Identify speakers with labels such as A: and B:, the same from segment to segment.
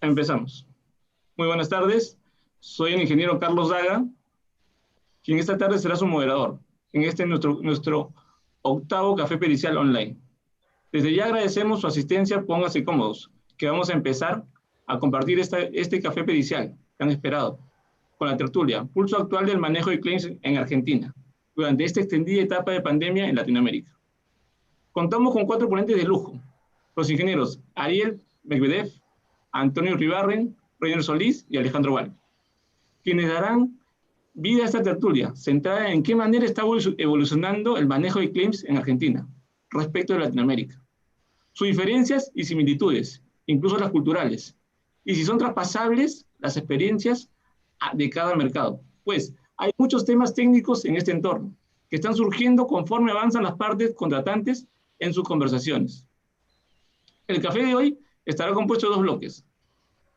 A: Empezamos. Muy buenas tardes. Soy el ingeniero Carlos Daga, quien esta tarde será su moderador en nuestro octavo café pericial online. Desde ya agradecemos su asistencia, pónganse cómodos, que vamos a empezar a compartir este café pericial tan esperado, con la tertulia, pulso actual del manejo de claims en Argentina, durante esta extendida etapa de pandemia en Latinoamérica. Contamos con 4 ponentes de lujo, los ingenieros Ariel Medvedev, Antonio Ribarren, Reiner Solís y Alejandro Val, quienes darán vida a esta tertulia, centrada en qué manera está evolucionando el manejo de claims en Argentina respecto de Latinoamérica, sus diferencias y similitudes, incluso las culturales, y si son traspasables las experiencias de cada mercado. Pues hay muchos temas técnicos en este entorno que están surgiendo conforme avanzan las partes contratantes en sus conversaciones. El café de hoy estará compuesto de 2 bloques.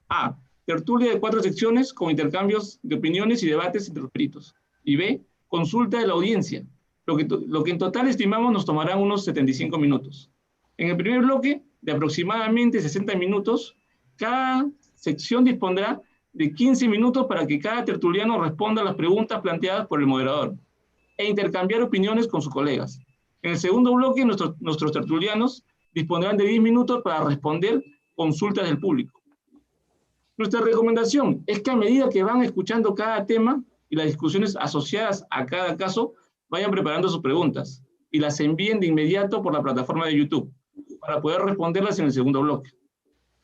A: A. Tertulia de 4 secciones con intercambios de opiniones y debates entre los peritos. Y B. Consulta de la audiencia, lo que en total estimamos nos tomará unos 75 minutos. En el primer bloque, de aproximadamente 60 minutos, cada sección dispondrá de 15 minutos para que cada tertuliano responda a las preguntas planteadas por el moderador e intercambiar opiniones con sus colegas. En el segundo bloque, nuestros tertulianos dispondrán de 10 minutos para responder consultas del público. Nuestra recomendación es que a medida que van escuchando cada tema y las discusiones asociadas a cada caso, vayan preparando sus preguntas y las envíen de inmediato por la plataforma de YouTube para poder responderlas en el segundo bloque.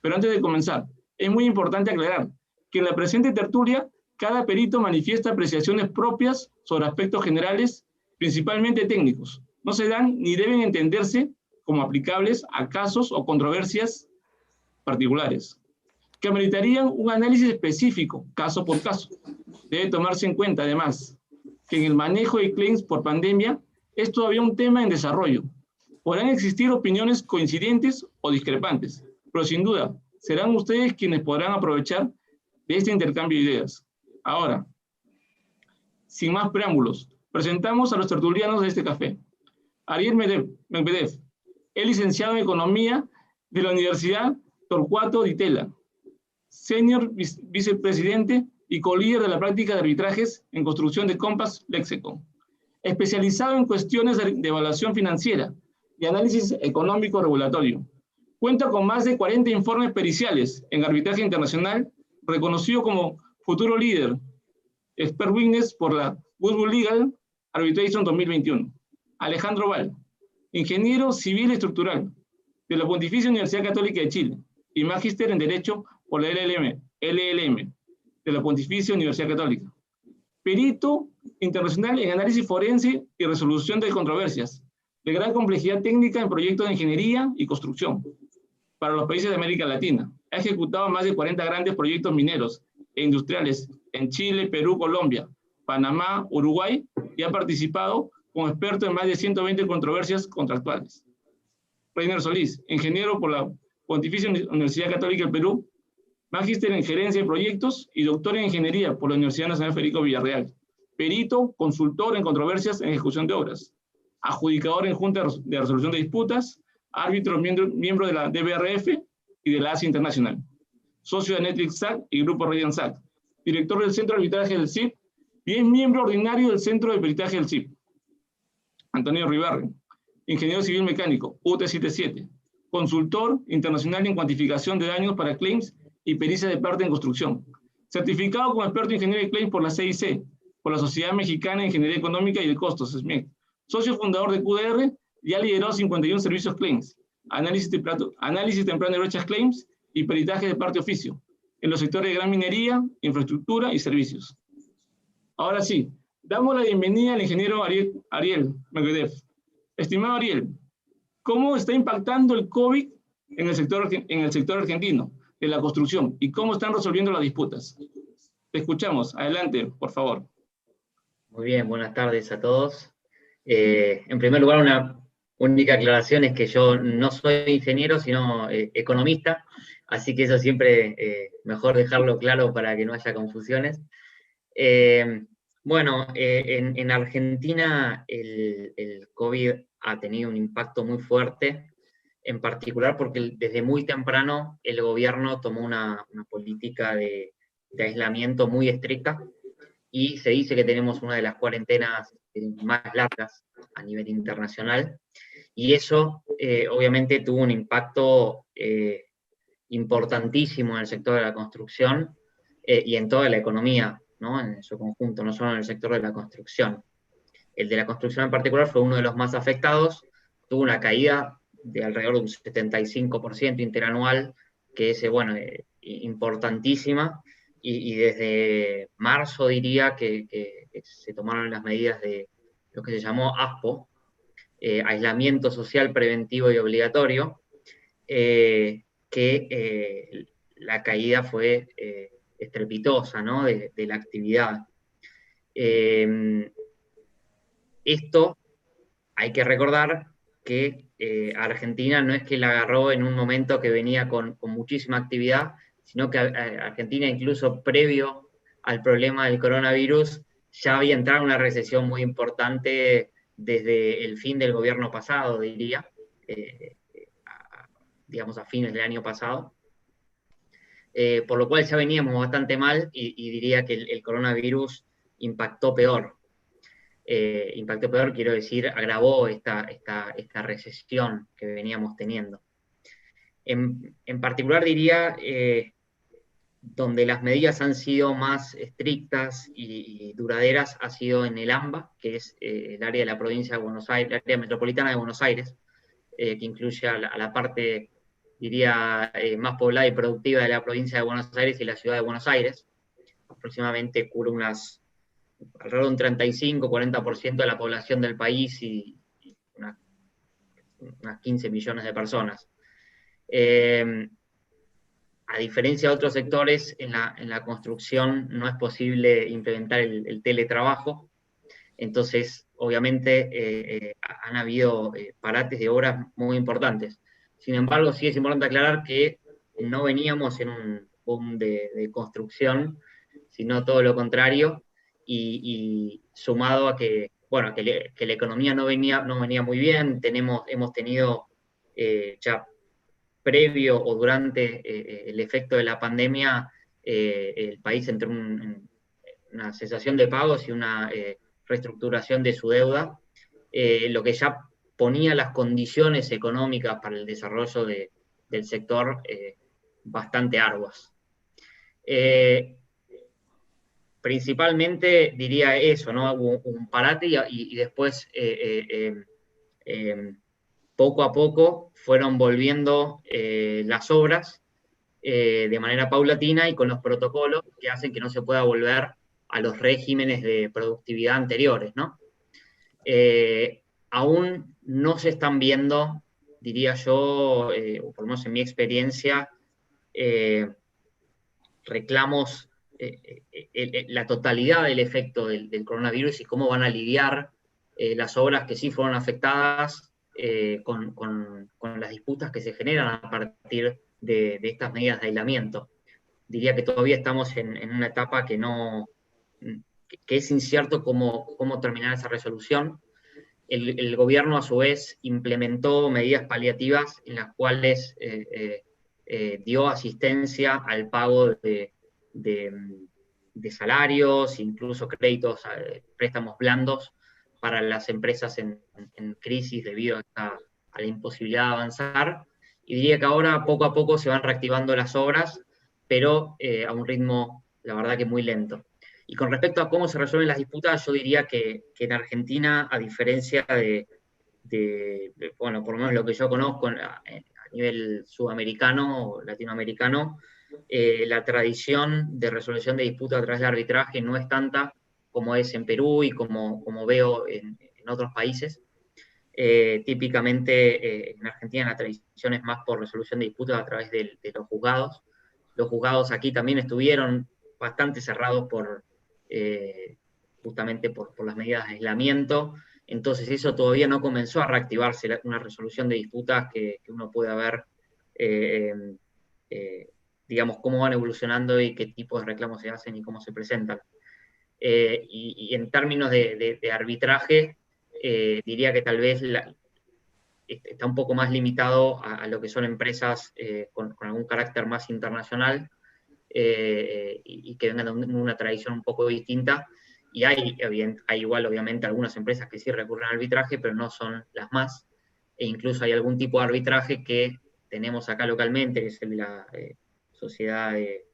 A: Pero antes de comenzar, es muy importante aclarar que en la presente tertulia, cada perito manifiesta apreciaciones propias sobre aspectos generales, principalmente técnicos. No se dan ni deben entenderse como aplicables a casos o controversias particulares, que ameritarían un análisis específico, caso por caso. Debe tomarse en cuenta, además, que en el manejo de claims por pandemia es todavía un tema en desarrollo. Podrán existir opiniones coincidentes o discrepantes, pero sin duda serán ustedes quienes podrán aprovechar de este intercambio de ideas. Ahora, sin más preámbulos, presentamos a los tertulianos de este café. Ariel Medvedev, es licenciado en Economía de la Universidad Torcuato Di Tella, senior vicepresidente y co-líder de la práctica de arbitrajes en construcción de Compass Lexecon, especializado en cuestiones de evaluación financiera y análisis económico regulatorio. Cuenta con más de 40 informes periciales en arbitraje internacional, reconocido como futuro líder, expert witness por la Woodbury Legal Arbitration 2021. Alejandro Val, ingeniero civil estructural de la Pontificia Universidad Católica de Chile y magíster en Derecho por la LLM de la Pontificia Universidad Católica. Perito internacional en análisis forense y resolución de controversias, de gran complejidad técnica en proyectos de ingeniería y construcción para los países de América Latina. Ha ejecutado más de 40 grandes proyectos mineros e industriales en Chile, Perú, Colombia, Panamá, Uruguay y ha participado como experto en más de 120 controversias contractuales. Reiner Solís, ingeniero por la Pontificia Universidad Católica del Perú, magíster en gerencia de proyectos y doctor en ingeniería por la Universidad Nacional Federico Villarreal. Perito, consultor en controversias en ejecución de obras. Adjudicador en junta de resolución de disputas, árbitro miembro de la DBRF y de la ASI Internacional. Socio de Netflix SAC y Grupo Radiant SAC. Director del Centro de Arbitraje del CIP y es miembro ordinario del Centro de Peritaje del CIP. Antonio Ribarren, ingeniero civil mecánico, UT77. Consultor internacional en cuantificación de daños para claims y pericia de parte en construcción. Certificado como experto en ingeniería de claims por la CIC, por la Sociedad Mexicana de Ingeniería Económica y de Costos, SMEC. Socio fundador de QDR y ha liderado 51 servicios claims, análisis temprano de brechas claims y peritaje de parte oficio, en los sectores de gran minería, infraestructura y servicios. Ahora sí, damos la bienvenida al ingeniero Ariel Medvedev. Estimado Ariel, ¿cómo está impactando el COVID en el sector argentino de la construcción y cómo están resolviendo las disputas? Te escuchamos. Adelante, por favor.
B: Muy bien, buenas tardes a todos. En primer lugar, una única aclaración es que yo no soy ingeniero, sino economista, así que eso siempre mejor dejarlo claro para que no haya confusiones. En Argentina el COVID ha tenido un impacto muy fuerte en particular porque desde muy temprano el gobierno tomó una política de aislamiento muy estricta, y se dice que tenemos una de las cuarentenas más largas a nivel internacional, y eso obviamente tuvo un impacto importantísimo en el sector de la construcción y en toda la economía, ¿no? En su conjunto, no solo en el sector de la construcción. El de la construcción en particular fue uno de los más afectados, tuvo una caída de alrededor de un 75% interanual, que es, bueno, importantísima, y desde marzo diría que se tomaron las medidas de lo que se llamó ASPO, aislamiento social preventivo y obligatorio, la caída fue estrepitosa, ¿no? de la actividad. Esto hay que recordar que Argentina no es que la agarró en un momento que venía con muchísima actividad, sino que Argentina, incluso previo al problema del coronavirus, ya había entrado en una recesión muy importante desde el fin del gobierno pasado, diría, digamos a fines del año pasado. Por lo cual ya veníamos bastante mal, y diría que el coronavirus impactó peor. Impactó peor, quiero decir, agravó esta recesión que veníamos teniendo. En particular diría, donde las medidas han sido más estrictas y duraderas ha sido en el AMBA, que es el área de la provincia de Buenos Aires, el área metropolitana de Buenos Aires, que incluye a la parte, diría, más poblada y productiva de la provincia de Buenos Aires y la ciudad de Buenos Aires. Aproximadamente cubre alrededor de un 35-40% de la población del país, y unas 15 millones de personas. A diferencia de otros sectores, en la construcción no es posible implementar el teletrabajo, entonces obviamente han habido parates de obras muy importantes. Sin embargo, sí es importante aclarar que no veníamos en un boom de construcción, sino todo lo contrario, y sumado a que, bueno, que la economía no venía muy bien. Hemos tenido ya previo o durante el efecto de la pandemia, el país entró en una cesación de pagos y una reestructuración de su deuda, lo que ya ponía las condiciones económicas para el desarrollo del sector bastante arduas. Principalmente diría eso, ¿no? Hubo un parate, y después poco a poco fueron volviendo las obras de manera paulatina y con los protocolos que hacen que no se pueda volver a los regímenes de productividad anteriores, ¿no? Aún no se están viendo, diría yo, o por lo menos en mi experiencia, reclamos, la totalidad del efecto del coronavirus y cómo van a lidiar las obras que sí fueron afectadas con las disputas que se generan a partir de estas medidas de aislamiento. Diría que todavía estamos en una etapa que es incierto cómo terminar esa resolución. El gobierno, a su vez, implementó medidas paliativas en las cuales dio asistencia al pago de salarios, incluso créditos, préstamos blandos para las empresas en crisis debido a la imposibilidad de avanzar. Y diría que ahora poco a poco se van reactivando las obras, pero a un ritmo, la verdad, que muy lento. Y con respecto a cómo se resuelven las disputas, yo diría que en Argentina, a diferencia bueno, por lo menos lo que yo conozco a nivel sudamericano o latinoamericano, la tradición de resolución de disputas a través de arbitraje no es tanta como es en Perú y como veo en otros países. Típicamente en Argentina la tradición es más por resolución de disputas a través de los juzgados. Los juzgados aquí también estuvieron bastante cerrados justamente por las medidas de aislamiento, entonces eso todavía no comenzó a reactivarse, una resolución de disputas que uno pueda ver, digamos, cómo van evolucionando y qué tipos de reclamos se hacen y cómo se presentan. Y en términos de arbitraje, diría que tal vez está un poco más limitado a lo que son empresas con algún carácter más internacional, y que vengan de una tradición un poco distinta. Y hay igual, obviamente, algunas empresas que sí recurren al arbitraje, pero no son las más. E incluso hay algún tipo de arbitraje que tenemos acá localmente, que es el de la Sociedad de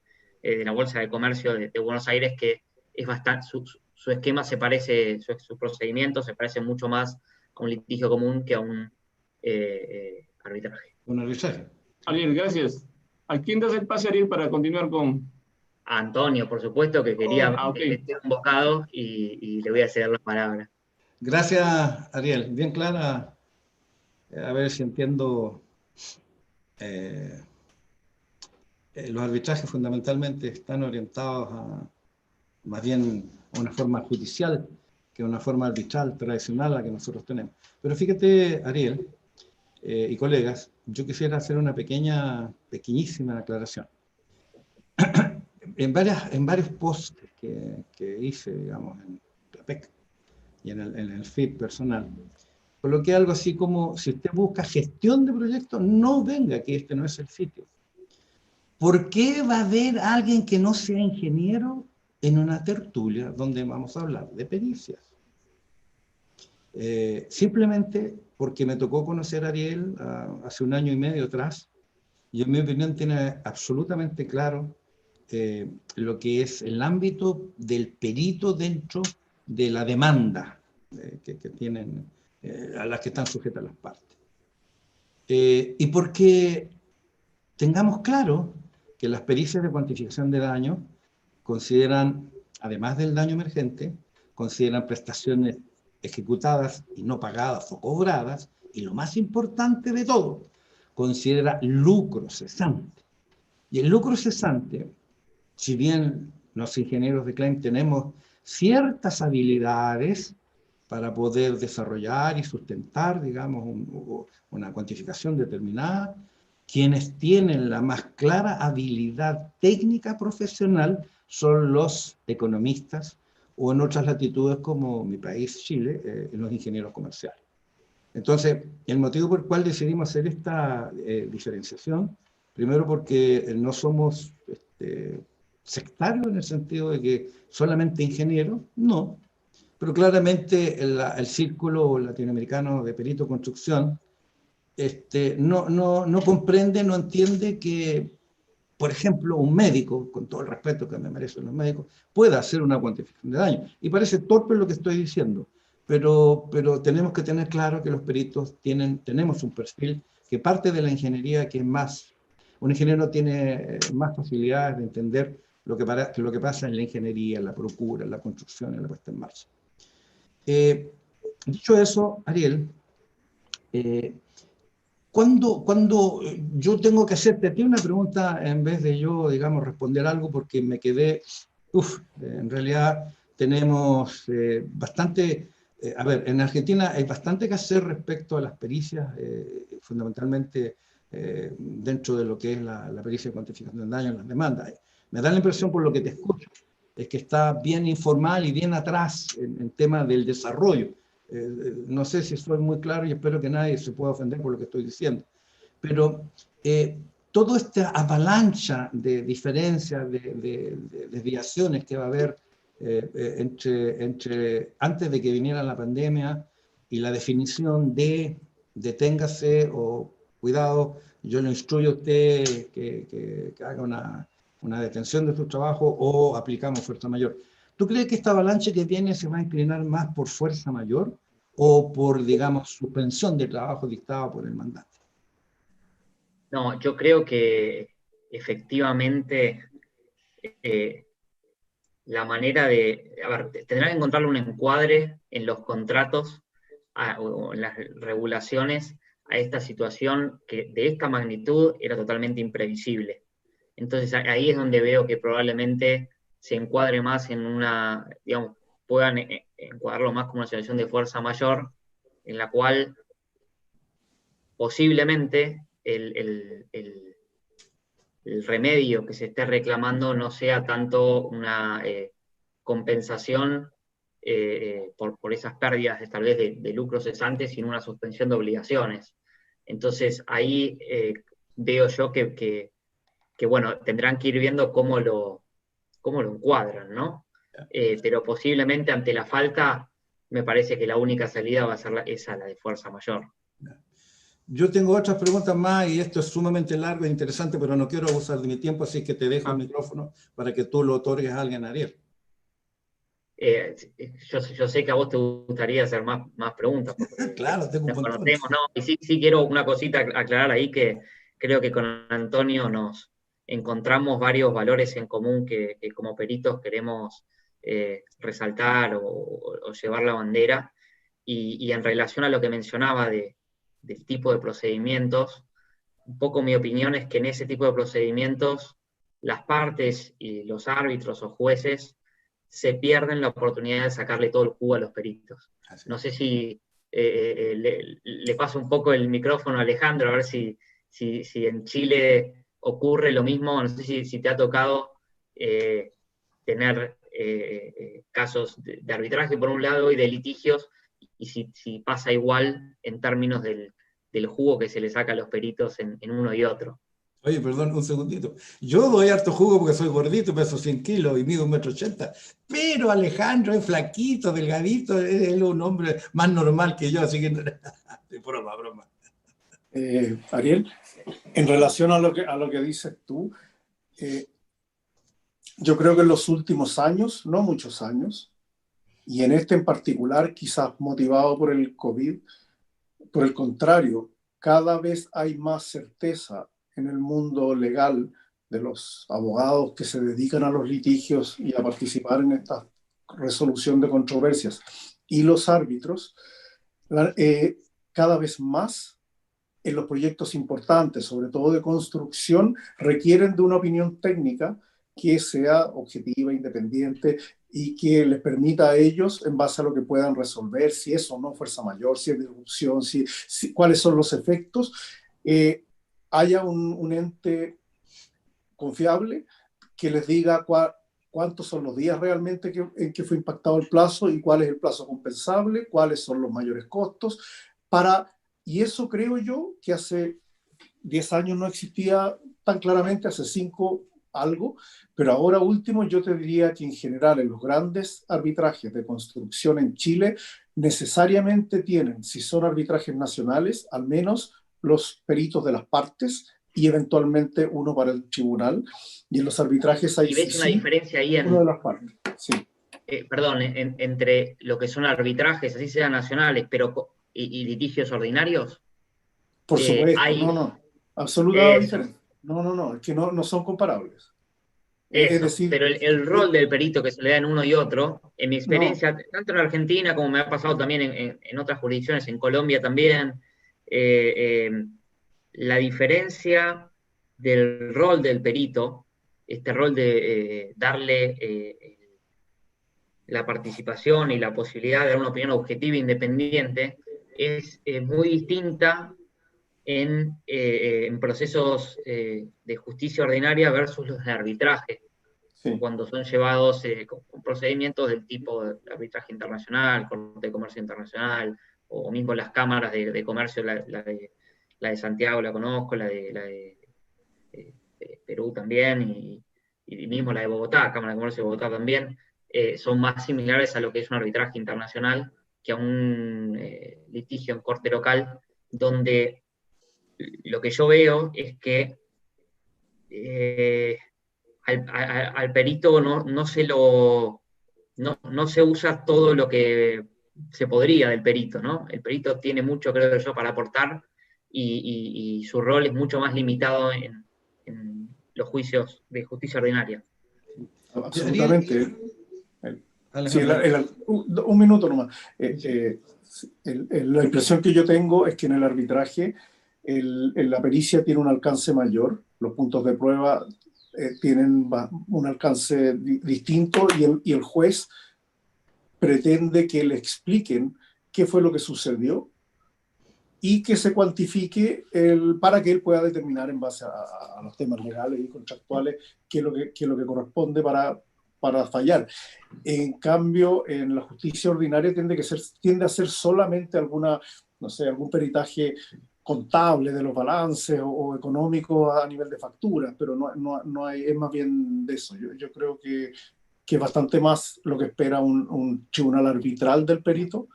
B: la Bolsa de Comercio de Buenos Aires, que es bastante, su esquema se parece, su procedimiento se parece mucho más a un litigio común que a un arbitraje.
C: Un arbitraje.
A: Ariel, gracias. ¿A quién das el pase, Ariel, para continuar con...
B: A Antonio, por supuesto, que quería
A: Ok.
B: meter un bocado y le voy a ceder la palabra.
C: Gracias, Ariel. Bien clara. A ver si entiendo. eh, los arbitrajes fundamentalmente están orientados a más bien a una forma judicial que una forma arbitral tradicional a la que nosotros tenemos. Pero fíjate, Ariel y colegas, yo quisiera hacer una pequeñísima aclaración. En varios posts que hice, digamos, en la PEC y en el feed personal, coloqué algo así como: si usted busca gestión de proyectos, no venga, que este no es el sitio. ¿Por qué va a haber alguien que no sea ingeniero en una tertulia donde vamos a hablar de pericias? Simplemente porque me tocó conocer a Ariel hace un año y medio atrás, y en mi opinión tiene absolutamente claro lo que es el ámbito del perito dentro de la demanda que tienen, a las que están sujetas las partes. Y porque tengamos claro que las pericias de cuantificación de daño consideran, además del daño emergente, consideran prestaciones ejecutadas y no pagadas o cobradas, y lo más importante de todo, considera lucro cesante. Y el lucro cesante, si bien los ingenieros de claim tenemos ciertas habilidades para poder desarrollar y sustentar, digamos, una cuantificación determinada, quienes tienen la más clara habilidad técnica profesional son los economistas, o en otras latitudes como mi país, Chile, los ingenieros comerciales. Entonces, el motivo por el cual decidimos hacer esta diferenciación, primero porque no somos sectarios en el sentido de que solamente ingenieros, no, pero claramente el círculo latinoamericano de perito construcción no comprende, no entiende que, por ejemplo, un médico, con todo el respeto que me merecen los médicos, pueda hacer una cuantificación de daño. Y parece torpe lo que estoy diciendo, pero tenemos que tener claro que los peritos tenemos un perfil que parte de la ingeniería, que es más, un ingeniero tiene más facilidades de entender lo que pasa en la ingeniería, en la procura, en la construcción, en la puesta en marcha. Dicho eso, Ariel, cuando yo tengo que hacerte a ti una pregunta en vez de yo, digamos, responder algo, porque me quedé, en realidad tenemos bastante, a ver, en Argentina hay bastante que hacer respecto a las pericias, fundamentalmente dentro de lo que es la pericia de cuantificación de daño en las demandas. Me da la impresión, por lo que te escucho, es que está bien informal y bien atrás en tema del desarrollo. No sé si soy muy claro y espero que nadie se pueda ofender por lo que estoy diciendo, pero toda esta avalancha de diferencias, de desviaciones que va a haber entre antes de que viniera la pandemia y la definición de deténgase o cuidado, yo le instruyo a usted que haga una detención de su trabajo o aplicamos fuerza mayor. ¿Tú crees que esta avalancha que viene se va a inclinar más por fuerza mayor o por, digamos, suspensión de trabajo dictada por el mandante?
B: No, yo creo que efectivamente la manera de, a ver, tendrá que encontrarle un encuadre en los contratos o en las regulaciones a esta situación que de esta magnitud era totalmente imprevisible. Entonces ahí es donde veo que probablemente se encuadre más en una, digamos, puedan encuadrarlo más como una situación de fuerza mayor, en la cual posiblemente el remedio que se esté reclamando no sea tanto una compensación por esas pérdidas tal vez de lucros cesantes, sino una suspensión de obligaciones. Entonces ahí veo yo que, bueno, tendrán que ir viendo cómo lo encuadran, ¿no? Pero posiblemente ante la falta, me parece que la única salida va a ser esa, la de fuerza mayor.
C: Yo tengo otras preguntas más y esto es sumamente largo e interesante, pero no quiero abusar de mi tiempo, así que te dejo el micrófono para que tú lo otorgues a alguien, Ariel.
B: Yo sé que a vos te gustaría hacer más preguntas, porque
C: Claro, tengo un
B: nos
C: montón.
B: conocemos, ¿no? Y sí quiero una cosita aclarar ahí, que creo que con Antonio nos encontramos varios valores en común que como peritos queremos resaltar o llevar la bandera. Y en relación a lo que mencionaba del tipo de procedimientos, un poco mi opinión es que en ese tipo de procedimientos las partes y los árbitros o jueces se pierden la oportunidad de sacarle todo el jugo a los peritos. No sé si le paso un poco el micrófono a Alejandro, a ver si en Chile ocurre lo mismo. No sé si te ha tocado tener casos de arbitraje por un lado y de litigios, y si pasa igual en términos del jugo que se le saca a los peritos en uno y otro.
C: Oye, perdón, un segundito. Yo doy harto jugo porque soy gordito, peso 100 kilos y mido 1,80 m. Pero Alejandro es flaquito, delgadito, es un hombre más normal que yo, así que broma, broma.
D: Ariel, en relación a lo que dices tú, yo creo que en los últimos años, no muchos años, y en este en particular, quizás motivado por el COVID, por el contrario, cada vez hay más certeza en el mundo legal de los abogados que se dedican a los litigios y a participar en esta resolución de controversias, y los árbitros, cada vez más en los proyectos importantes, sobre todo de construcción, requieren de una opinión técnica que sea objetiva, independiente y que les permita a ellos, en base a lo que puedan resolver, si es o no fuerza mayor, si es disrupción, cuáles son los efectos, haya un ente confiable que les diga cuántos son los días realmente en que fue impactado el plazo y cuál es el plazo compensable, cuáles son los mayores costos, y eso creo yo que hace 10 años no existía tan claramente, hace 5 algo, pero ahora último yo te diría que en general en los grandes arbitrajes de construcción en Chile necesariamente tienen, si son arbitrajes nacionales, al menos los peritos de las partes y eventualmente uno para el tribunal, y en los arbitrajes hay...
B: ¿Y ves una diferencia ahí
D: uno de las partes? Sí.
B: Perdón, entre lo que son arbitrajes, así sean nacionales, y litigios ordinarios?
D: Por supuesto,
B: Hay,
D: no, absoluta diferencia. No, es que no son comparables.
B: Eso,
D: es decir,
B: pero el rol del perito que se le da en uno y otro, en mi experiencia, tanto en Argentina como me ha pasado también en otras jurisdicciones, en Colombia también, la diferencia del rol del perito, este rol de darle la participación y la posibilidad de dar una opinión objetiva e independiente, es muy distinta en procesos de justicia ordinaria versus los de arbitraje,
D: sí,
B: cuando son llevados con procedimientos del tipo de arbitraje internacional, Corte de Comercio Internacional, o mismo las cámaras de comercio, la de Santiago la conozco, la de Perú también, y mismo la de Bogotá, Cámara de Comercio de Bogotá también, son más similares a lo que es un arbitraje internacional que a un litigio en corte local, donde lo que yo veo es que al perito no se usa todo lo que se podría del perito, ¿no? El perito tiene mucho, creo yo, para aportar, y su rol es mucho más limitado en los juicios de justicia ordinaria.
D: absolutamente. Sí,
C: Alejandro.
D: un minuto nomás. La impresión que yo tengo es que en el arbitraje la pericia tiene un alcance mayor, los puntos de prueba tienen un alcance distinto, y el juez pretende que le expliquen qué fue lo que sucedió y que se cuantifique para que él pueda determinar en base a los temas legales y contractuales qué es lo que corresponde para fallar. En cambio, en la justicia ordinaria tiende a ser solamente algún peritaje contable de los balances o económicos a nivel de facturas, pero no hay, es más bien de eso. Yo creo que es bastante más lo que espera un tribunal arbitral del perito,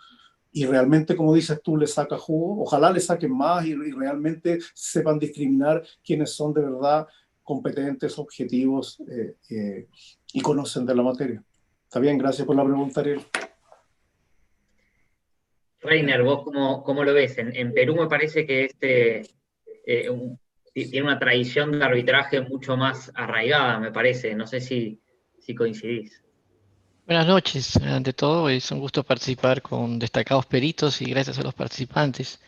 D: y realmente, como dices tú, le saca jugo. Ojalá le saquen más y realmente sepan discriminar quiénes son de verdad competentes, objetivos y conocen de la materia. Está bien, gracias por la pregunta, Ariel.
B: Reiner, ¿vos cómo lo ves? En Perú me parece que tiene una tradición de arbitraje mucho más arraigada, me parece. No sé si coincidís.
E: Buenas noches. Ante todo, es un gusto participar con destacados peritos y gracias a los participantes.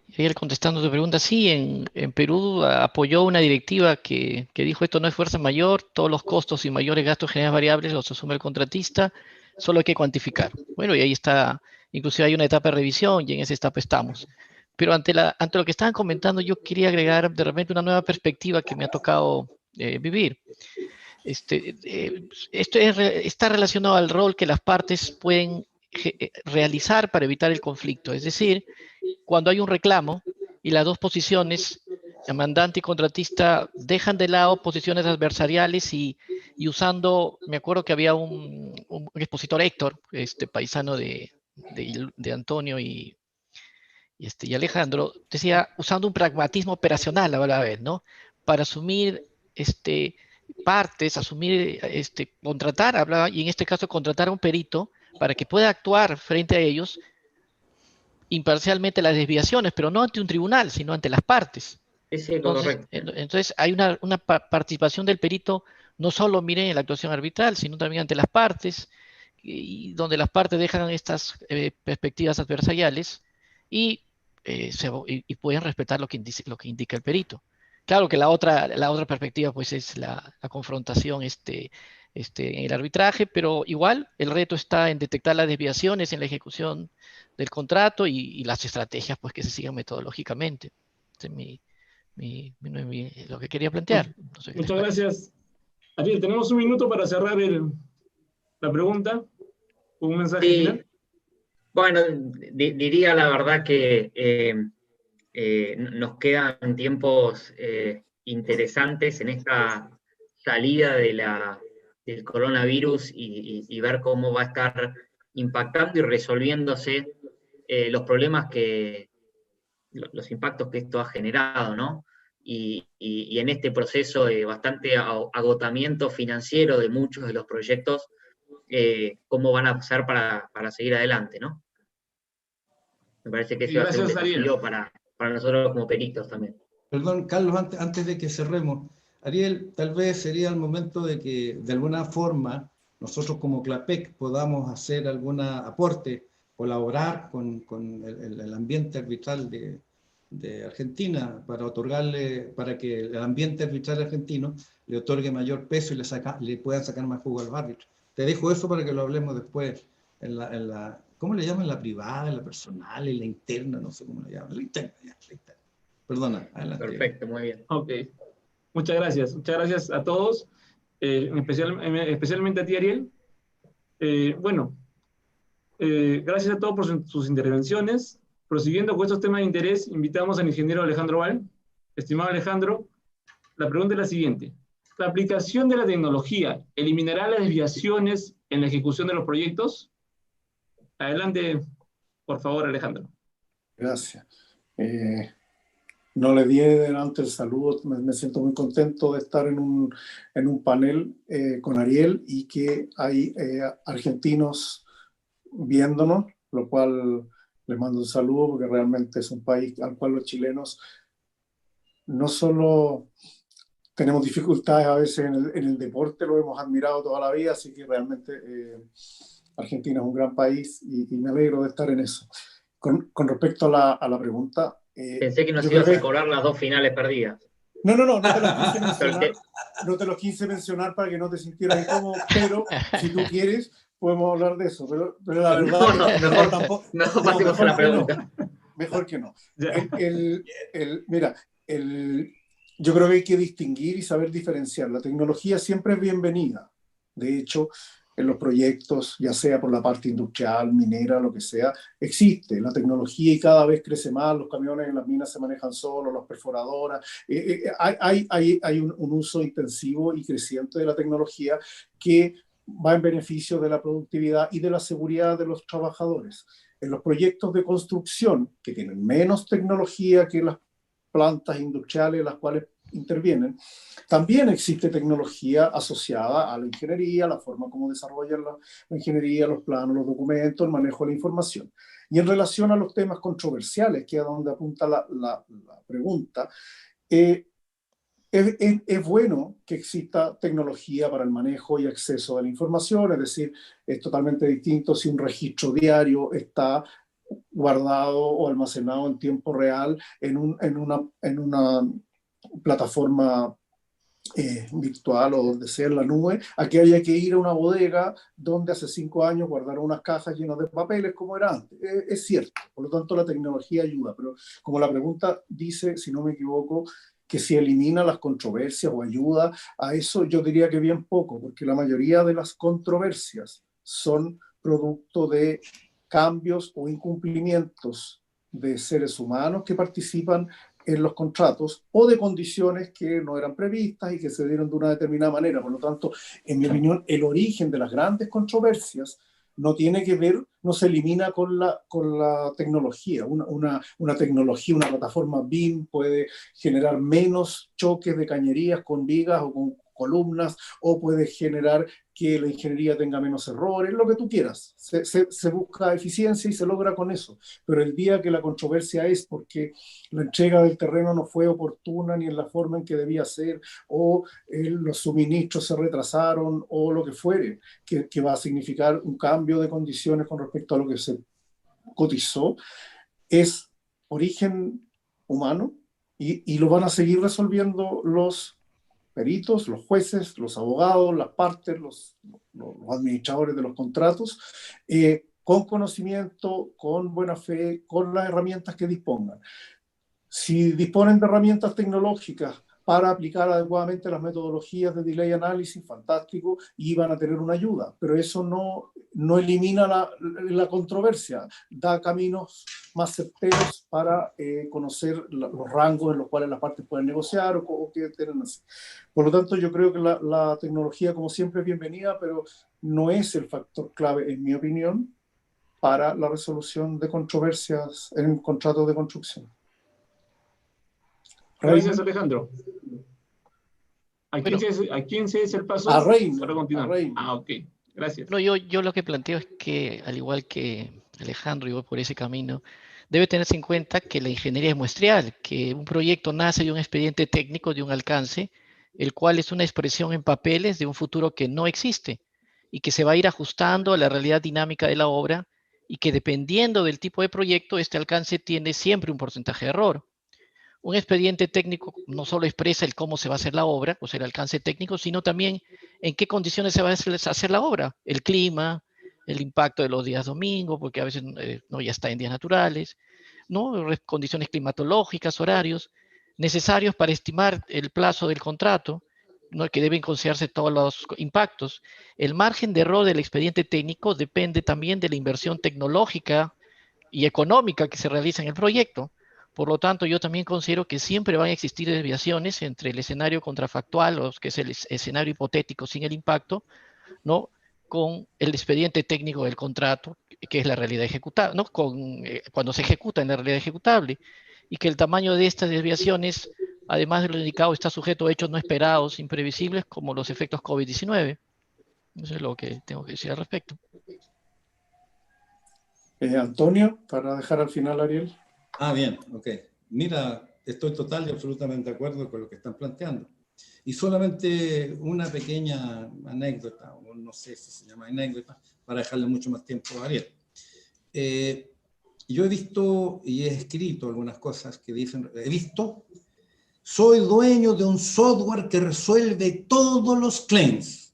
E: Y Ariel, contestando tu pregunta, sí, en Perú apoyó una directiva que dijo esto no es fuerza mayor, todos los costos y mayores gastos generales variables los asume el contratista, solo hay que cuantificar. Bueno, y ahí está, inclusive hay una etapa de revisión y en esa etapa estamos. Pero ante lo que estaban comentando, yo quería agregar de repente una nueva perspectiva que me ha tocado vivir. Está relacionado al rol que las partes pueden realizar para evitar el conflicto. Es decir, cuando hay un reclamo y las dos posiciones, demandante y contratista, dejan de lado posiciones adversariales y usando, me acuerdo que había un expositor, Héctor, paisano de Antonio y Alejandro, decía, usando un pragmatismo operacional a la vez, ¿no? Para asumir partes, contratar, hablaba, y en este caso contratar a un perito para que pueda actuar frente a ellos imparcialmente las desviaciones, pero no ante un tribunal, sino ante las partes.
B: Sí,
E: Entonces,
B: correcto.
E: entonces hay una participación del perito, no solo miren en la actuación arbitral, sino también ante las partes, y donde las partes dejan estas perspectivas adversariales y, y pueden respetar lo que indica el perito. Claro que la otra perspectiva pues es la confrontación en el arbitraje, pero igual el reto está en detectar las desviaciones en la ejecución del contrato y las estrategias pues que se sigan metodológicamente. Este es lo que quería plantear. No sé qué les
A: Muchas
E: parece.
A: gracias. Ariel, tenemos un minuto para cerrar la pregunta. Un mensaje
B: Sí,
A: final.
B: bueno, diría la verdad que nos quedan tiempos interesantes en esta salida del coronavirus y ver cómo va a estar impactando y resolviéndose los problemas los impactos que esto ha generado, ¿no? Y en este proceso de bastante agotamiento financiero de muchos de los proyectos, cómo van a hacer para seguir adelante, ¿no? Me parece que
A: Ok,
B: ese va a ser un
A: gracias, Ariel.
B: desafío para nosotros como peritos también.
C: Perdón, Carlos, antes de que cerremos, Ariel, tal vez sería el momento de que de alguna forma nosotros como CLAPEC podamos hacer algún aporte, colaborar con el ambiente arbitral de Argentina para para que el ambiente arbitral argentino le otorgue mayor peso y le puedan sacar más jugo a los árbitros. Te dejo eso para que lo hablemos después ¿cómo le llaman? La privada, en la personal, en la interna, no sé cómo le llaman, la interna, ya, la interna. Perdona, adelante.
B: Perfecto, muy bien.
A: Ok. Muchas gracias. Muchas gracias a todos, especialmente a ti, Ariel. Bueno, gracias a todos por sus intervenciones. Prosiguiendo con estos temas de interés, invitamos al ingeniero Alejandro Val. Estimado Alejandro, la pregunta es la siguiente. ¿La aplicación de la tecnología eliminará las desviaciones en la ejecución de los proyectos? Adelante, por favor, Alejandro.
D: Gracias. No le di delante el saludo, me siento muy contento de estar en un panel con Ariel y que hay argentinos viéndonos, lo cual les mando un saludo porque realmente es un país al cual los chilenos no solo tenemos dificultades a veces en el deporte, lo hemos admirado toda la vida, así que realmente Argentina es un gran país y me alegro de estar en eso. Con respecto a la pregunta,
B: Pensé que nos
D: yo creo
B: ibas a
D: que
B: cobrar las 2 finales perdidas.
D: no te los quise mencionar, no te los quise mencionar para que no te sintieras incómodo, pero si tú quieres podemos hablar de eso, pero la verdad
B: Mejor,
D: tampoco,
B: no pasemos a la pregunta.
D: mejor que no.
A: Ya.
D: Mira, yo creo que hay que distinguir y saber diferenciar. La tecnología siempre es bienvenida. De hecho, en los proyectos, ya sea por la parte industrial, minera, lo que sea, existe la tecnología y cada vez crece más, los camiones en las minas se manejan solos, las perforadoras, hay un uso intensivo y creciente de la tecnología que va en beneficio de la productividad y de la seguridad de los trabajadores. En los proyectos de construcción, que tienen menos tecnología que las plantas industriales en las cuales intervienen, también existe tecnología asociada a la ingeniería, la forma como desarrollan la ingeniería, los planos, los documentos, el manejo de la información. Y en relación a los temas controversiales, que es a donde apunta la pregunta, es bueno que exista tecnología para el manejo y acceso a la información, es decir, es totalmente distinto si un registro diario está guardado o almacenado en tiempo real en una plataforma virtual o donde sea en la nube, a que haya que ir a una bodega donde hace 5 años guardaron unas cajas llenas de papeles como era antes. Es cierto, por lo tanto la tecnología ayuda, pero como la pregunta dice, si no me equivoco, que si elimina las controversias o ayuda a eso, yo diría que bien poco, porque la mayoría de las controversias son producto de cambios o incumplimientos de seres humanos que participan en los contratos o de condiciones que no eran previstas y que se dieron de una determinada manera. Por lo tanto, en mi opinión, el origen de las grandes controversias no tiene que ver, no se elimina con la tecnología. Una tecnología, una plataforma BIM puede generar menos choques de cañerías con vigas o con columnas, o puede generar que la ingeniería tenga menos errores, lo que tú quieras. Se busca eficiencia y se logra con eso. Pero el día que la controversia es porque la entrega del terreno no fue oportuna ni en la forma en que debía ser, o los suministros se retrasaron, o lo que fuere, que va a significar un cambio de condiciones con respecto a lo que se cotizó, es origen humano y lo van a seguir resolviendo los peritos, los jueces, los abogados, las partes, los administradores de los contratos, con conocimiento, con buena fe, con las herramientas que dispongan. Si disponen de herramientas tecnológicas para aplicar adecuadamente las metodologías de delay analysis, fantástico, y van a tener una ayuda, pero eso no elimina la controversia, da caminos más certeros para conocer los rangos en los cuales las partes pueden negociar o que tienen así. Por lo tanto, yo creo que la tecnología, como siempre, es bienvenida, pero no es el factor clave, en mi opinión, para la resolución de controversias en contratos de construcción.
A: Gracias, Alejandro. ¿A quién,
E: Bueno,
A: ¿A quién se es el paso
D: a Reina,
A: para continuar?
D: a Reina.
A: Ah, ok. Gracias.
E: no, yo lo que planteo es que, al igual que Alejandro, y voy por ese camino, debe tenerse en cuenta que la ingeniería es muestreal, que un proyecto nace de un expediente técnico de un alcance, el cual es una expresión en papeles de un futuro que no existe y que se va a ir ajustando a la realidad dinámica de la obra y que dependiendo del tipo de proyecto, este alcance tiene siempre un porcentaje de error. Un expediente técnico no solo expresa el cómo se va a hacer la obra, o sea, el alcance técnico, sino también en qué condiciones se va a hacer la obra, el clima, el impacto de los días domingo, porque a veces no ya está en días naturales, ¿no? Condiciones climatológicas, horarios, necesarios para estimar el plazo del contrato, ¿no? Que deben considerarse todos los impactos. El margen de error del expediente técnico depende también de la inversión tecnológica y económica que se realiza en el proyecto. Por lo tanto, yo también considero que siempre van a existir desviaciones entre el escenario contrafactual, o que es el escenario hipotético sin el impacto, ¿no? Con el expediente técnico del contrato, que es la realidad ejecutable, ¿no? Cuando se ejecuta en la realidad ejecutable, y que el tamaño de estas desviaciones, además de lo indicado, está sujeto a hechos no esperados, imprevisibles, como los efectos COVID-19. Eso es lo que tengo que decir al respecto.
D: Antonio, para dejar al final, Ariel.
C: Bien, ok. Mira, estoy total y absolutamente de acuerdo con lo que están planteando. Y solamente una pequeña anécdota, o no sé si se llama anécdota, para dejarle mucho más tiempo a Ariel. Yo he visto y he escrito algunas cosas que dicen, soy dueño de un software que resuelve todos los claims.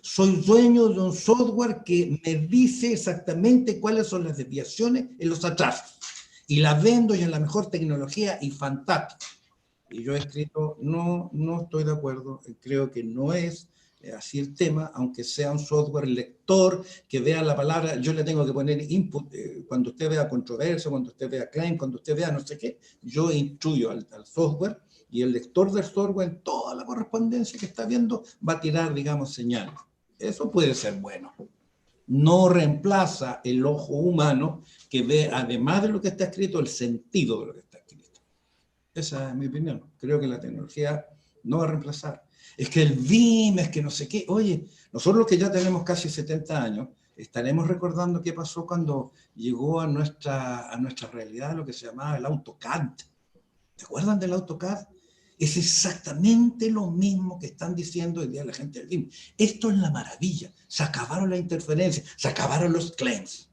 C: Soy dueño de un software que me dice exactamente cuáles son las desviaciones en los atrasos. Y las vendo y en la mejor tecnología y fantástico. Y yo he escrito, no estoy de acuerdo, creo que no es así el tema, aunque sea un software lector que vea la palabra, yo le tengo que poner input, cuando usted vea controversia, cuando usted vea claim, cuando usted vea no sé qué, yo instruyo al software y el lector del software en toda la correspondencia que está viendo va a tirar, digamos, señales. Eso puede ser bueno. No reemplaza el ojo humano que ve, además de lo que está escrito, el sentido de lo que está escrito. Esa es mi opinión. Creo que la tecnología no va a reemplazar. Es que el BIM, es que no sé qué. Oye, nosotros los que ya tenemos casi 70 años, estaremos recordando qué pasó cuando llegó a nuestra realidad lo que se llamaba el AutoCAD. ¿Te acuerdan del AutoCAD? Es exactamente lo mismo que están diciendo hoy día la gente del BIM. Esto es la maravilla. Se acabaron las interferencias, se acabaron los claims.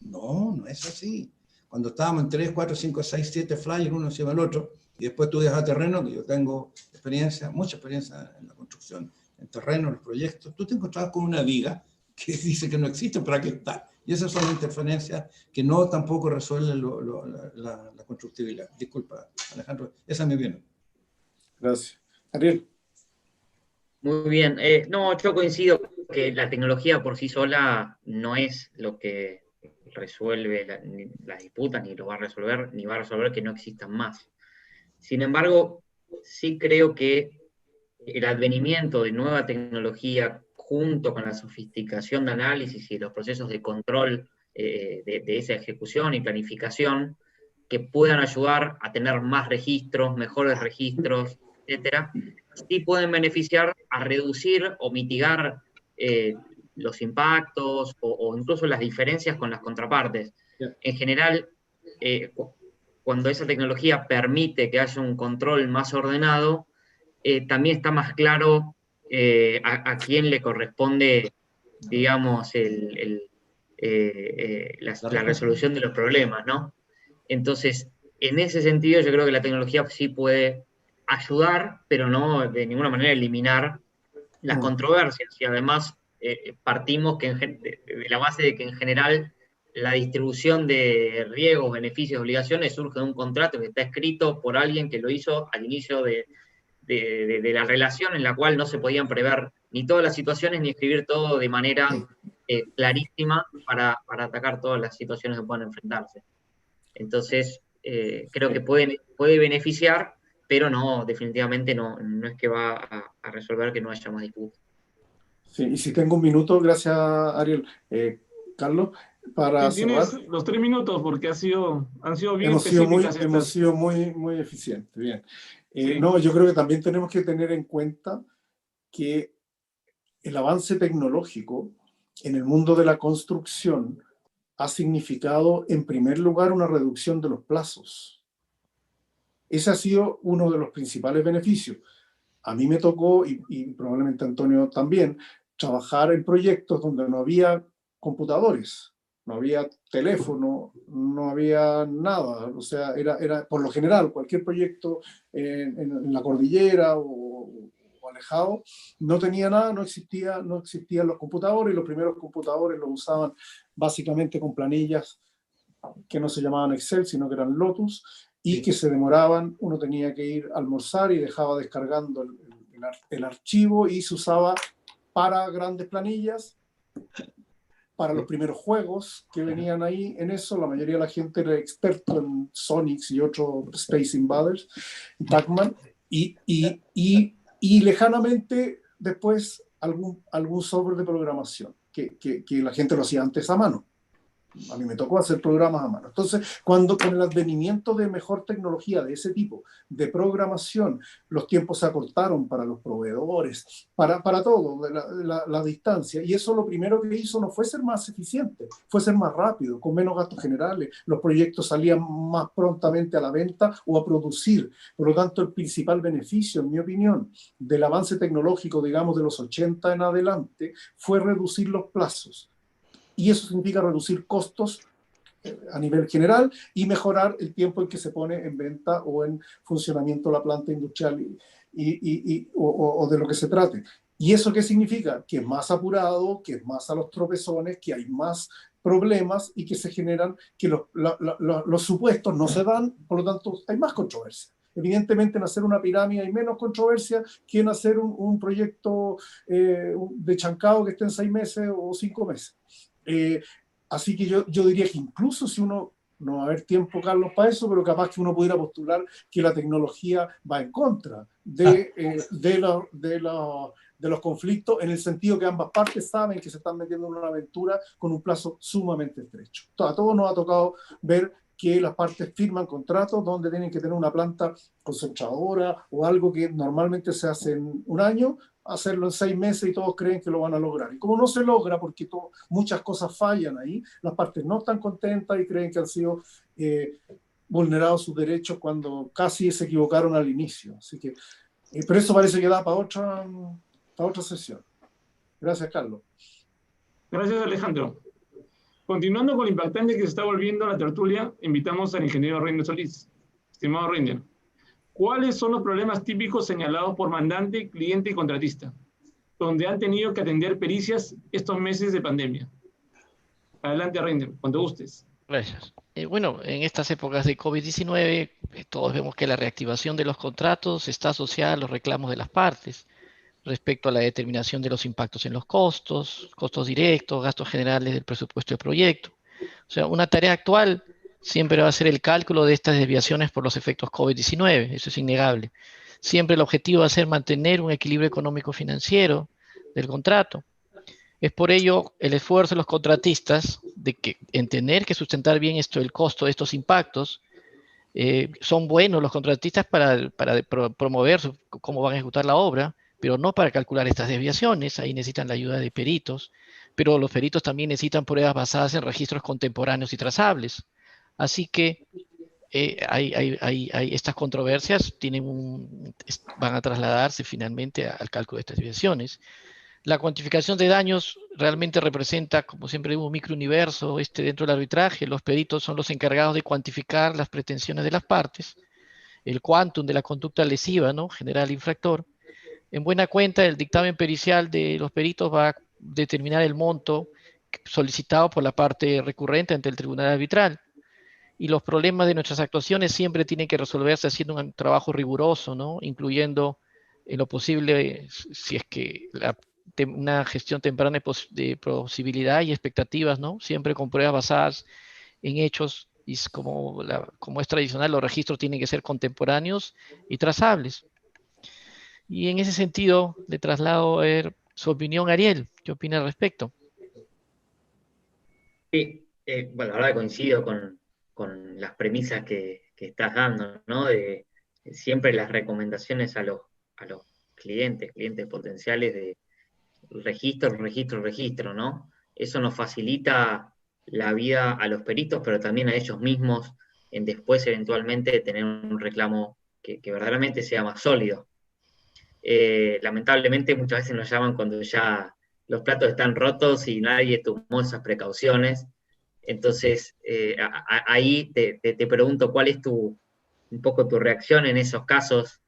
C: No, no es así. Cuando estábamos en 3, 4, 5, 6, 7 flyers uno encima del otro, y después tú dejas terreno, que yo tengo experiencia, mucha experiencia en la construcción, en terreno, en los proyectos, tú te encontrabas con una viga que dice que no existe, pero aquí está. Y esas son interferencias que no tampoco resuelven la constructibilidad. Disculpa, Alejandro, esa es mi opinión.
D: Gracias. Ariel.
B: Muy bien. No, yo coincido que la tecnología por sí sola no es lo que resuelve las disputas, ni lo va a resolver, ni va a resolver que no existan más. Sin embargo, sí creo que el advenimiento de nueva tecnología junto con la sofisticación de análisis y los procesos de control de esa ejecución y planificación que puedan ayudar a tener más registros, mejores registros, etcétera, sí pueden beneficiar a reducir o mitigar los impactos o incluso las diferencias con las contrapartes. En general, cuando esa tecnología permite que haya un control más ordenado, también está más claro a quién le corresponde, digamos, la resolución de los problemas, ¿no? Entonces, en ese sentido, yo creo que la tecnología sí puede ayudar, pero no de ninguna manera eliminar las controversias. Y además, partimos de la base de que en general la distribución de riesgos, beneficios, obligaciones surge de un contrato que está escrito por alguien que lo hizo al inicio de la relación, en la cual no se podían prever ni todas las situaciones ni escribir todo de manera clarísima para atacar todas las situaciones que puedan enfrentarse. Entonces, creo que puede beneficiar, pero no, definitivamente no es que va a resolver que no haya más disputas.
D: Sí, y si tengo un minuto, gracias, Ariel. Carlos, para cerrar.
A: Tienes los 3 minutos porque han sido bien
D: Hemos
A: específicas.
D: sido muy eficientes. Bien.
A: Sí.
D: No, yo creo que también tenemos que tener en cuenta que el avance tecnológico en el mundo de la construcción ha significado, en primer lugar, una reducción de los plazos. Ese ha sido uno de los principales beneficios. A mí me tocó, y probablemente Antonio también, trabajar en proyectos donde no había computadores, no había teléfono, no había nada. O sea, era por lo general, cualquier proyecto en la cordillera o alejado, no tenía nada, no existían los computadores, y los primeros computadores los usaban básicamente con planillas que no se llamaban Excel, sino que eran Lotus, y que se demoraban, uno tenía que ir a almorzar y dejaba descargando el archivo, y se usaba para grandes planillas, para los primeros juegos que venían ahí en eso. La mayoría de la gente era experto en Sonics y otros Space Invaders, Pac-Man, y lejanamente después algún software de programación, que la gente lo hacía antes a mano. A mí me tocó hacer programas a mano. Entonces, cuando con el advenimiento de mejor tecnología de ese tipo, de programación, los tiempos se acortaron para los proveedores, para todo, la distancia. Y eso lo primero que hizo no fue ser más eficiente, fue ser más rápido, con menos gastos generales. Los proyectos salían más prontamente a la venta o a producir. Por lo tanto, el principal beneficio, en mi opinión, del avance tecnológico, digamos, de los 80 en adelante, fue reducir los plazos. Y eso significa reducir costos a nivel general y mejorar el tiempo en que se pone en venta o en funcionamiento la planta industrial o de lo que se trate. ¿Y eso qué significa? Que es más apurado, que es más a los tropezones, que hay más problemas y que se generan, que los supuestos no se dan, por lo tanto hay más controversia. Evidentemente en hacer una pirámide hay menos controversia que en hacer un proyecto de chancado que esté en 6 meses o 5 meses. Así que yo diría que incluso si uno, no va a haber tiempo, Carlos, para eso, pero capaz que uno pudiera postular que la tecnología va en contra de los conflictos, en el sentido que ambas partes saben que se están metiendo en una aventura con un plazo sumamente estrecho. A todos nos ha tocado ver que las partes firman contratos donde tienen que tener una planta concentradora o algo que normalmente se hace en un año, hacerlo en 6 meses y todos creen que lo van a lograr. Y como no se logra, porque muchas cosas fallan ahí, las partes no están contentas y creen que han sido vulnerados sus derechos cuando casi se equivocaron al inicio. Así que, pero eso parece que da para otra sesión. Gracias, Carlos.
A: Gracias, Alejandro. Continuando con lo impactante que se está volviendo la tertulia, invitamos al ingeniero Reiner Solís. Estimado Reiner, ¿cuáles son los problemas típicos señalados por mandante, cliente y contratista, donde han tenido que atender pericias estos meses de pandemia? Adelante, Reiner, cuando gustes.
E: Gracias. Bueno, en estas épocas de COVID-19, todos vemos que la reactivación de los contratos está asociada a los reclamos de las partes respecto a la determinación de los impactos en los costos directos, gastos generales del presupuesto del proyecto. O sea, una tarea actual siempre va a ser el cálculo de estas desviaciones por los efectos COVID-19, eso es innegable. Siempre el objetivo va a ser mantener un equilibrio económico-financiero del contrato. Es por ello el esfuerzo de los contratistas en tener que sustentar bien el costo de estos impactos. Son buenos los contratistas para promover cómo van a ejecutar la obra, pero no para calcular estas desviaciones. Ahí necesitan la ayuda de peritos, pero los peritos también necesitan pruebas basadas en registros contemporáneos y trazables. Así que estas controversias van a trasladarse finalmente al cálculo de estas desviaciones. La cuantificación de daños realmente representa, como siempre, un microuniverso dentro del arbitraje. Los peritos son los encargados de cuantificar las pretensiones de las partes, el quantum de la conducta lesiva, ¿no?, genera el infractor. En buena cuenta, el dictamen pericial de los peritos va a determinar el monto solicitado por la parte recurrente ante el tribunal arbitral. Y los problemas de nuestras actuaciones siempre tienen que resolverse haciendo un trabajo riguroso, ¿no?, incluyendo en lo posible, si es que una gestión temprana de posibilidad y expectativas, ¿no?, siempre con pruebas basadas en hechos, y como es tradicional, los registros tienen que ser contemporáneos y trazables. Y en ese sentido, le traslado su opinión a Ariel. ¿Qué opina al respecto?
B: Sí, bueno, la verdad coincido con las premisas que estás dando, ¿no? De siempre las recomendaciones a los clientes potenciales de registro, ¿no? Eso nos facilita la vida a los peritos, pero también a ellos mismos en después eventualmente tener un reclamo que verdaderamente sea más sólido. Lamentablemente muchas veces nos llaman cuando ya los platos están rotos y nadie tomó esas precauciones. Entonces, ahí te pregunto cuál es un poco tu reacción en esos casos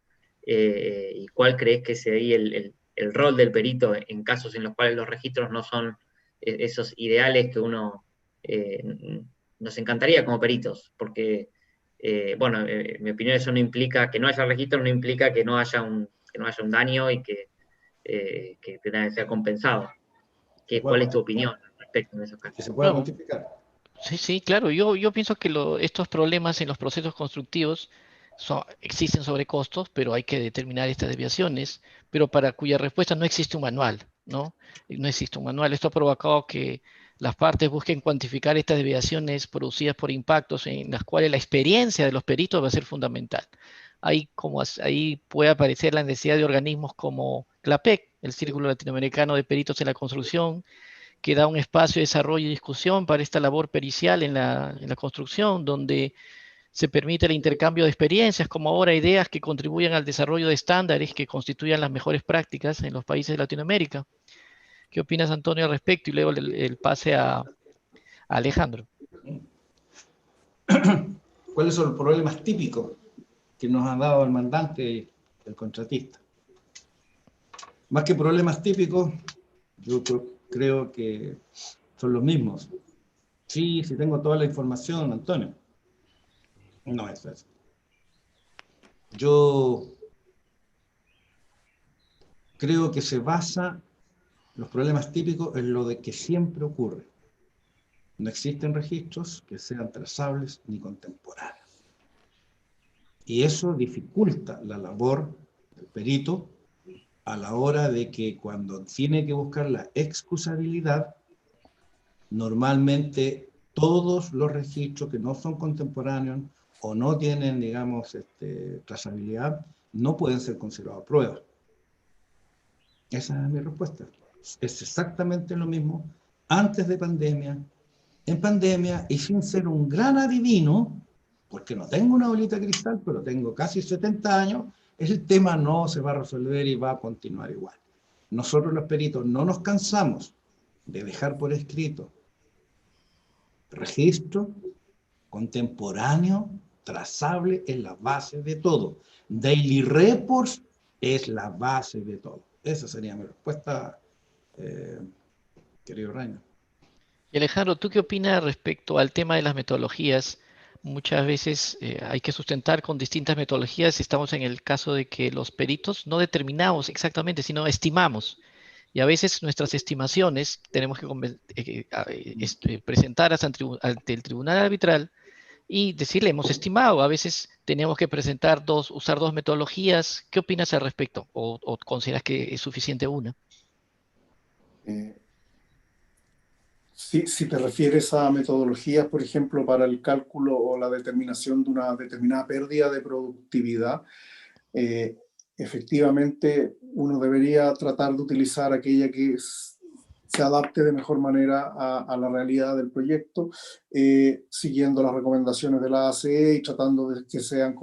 B: y cuál crees que sería el rol del perito en casos en los cuales los registros no son esos ideales que uno nos encantaría como peritos, porque, bueno, mi opinión, eso no implica que no haya registros, no implica que no haya un daño y que tenga que ser compensado. ¿Cuál es tu opinión respecto a esos casos?
C: Que se pueda cuantificar.
E: Sí, claro. Yo pienso que estos problemas en los procesos constructivos existen sobrecostos, pero hay que determinar estas desviaciones, pero para cuya respuesta no existe un manual, ¿no? No existe un manual. Esto ha provocado que las partes busquen cuantificar estas desviaciones producidas por impactos en las cuales la experiencia de los peritos va a ser fundamental. Ahí puede aparecer la necesidad de organismos como CLAPEC, el Círculo Latinoamericano de Peritos en la Construcción, que da un espacio de desarrollo y discusión para esta labor pericial en la construcción, donde se permite el intercambio de experiencias, como ahora ideas que contribuyan al desarrollo de estándares que constituyan las mejores prácticas en los países de Latinoamérica. ¿Qué opinas, Antonio, al respecto? Y luego el pase a Alejandro.
C: ¿Cuáles son los problemas típicos que nos ha dado el mandante y el contratista? Más que problemas típicos, yo creo que son los mismos. Sí, tengo toda la información, Antonio. No es eso. Yo creo que se basa los problemas típicos en lo de que siempre ocurre. No existen registros que sean trazables ni contemporáneos. Y eso dificulta la labor del perito a la hora de que cuando tiene que buscar la excusabilidad, normalmente todos los registros que no son contemporáneos o no tienen, digamos, trazabilidad, no pueden ser considerados pruebas. Esa es mi respuesta. Es exactamente lo mismo antes de pandemia, en pandemia, y sin ser un gran adivino, porque no tengo una bolita de cristal, pero tengo casi 70 años, el tema no se va a resolver y va a continuar igual. Nosotros los peritos no nos cansamos de dejar por escrito registro contemporáneo, trazable, es la base de todo. Daily Reports es la base de todo. Esa sería mi respuesta, querido Reina.
E: Y Alejandro, ¿tú qué opinas respecto al tema de las metodologías? Muchas veces hay que sustentar con distintas metodologías. Estamos en el caso de que los peritos no determinamos exactamente, sino estimamos. Y a veces nuestras estimaciones tenemos que presentarlas ante el tribunal arbitral y decirle, hemos estimado. A veces tenemos que usar dos metodologías. ¿Qué opinas al respecto? ¿O consideras que es suficiente una?
D: Eh, si te refieres a metodologías, por ejemplo, para el cálculo o la determinación de una determinada pérdida de productividad, eh, efectivamente uno debería tratar de utilizar aquella que se adapte de mejor manera a la realidad del proyecto, siguiendo las recomendaciones de la ACE y tratando de que sean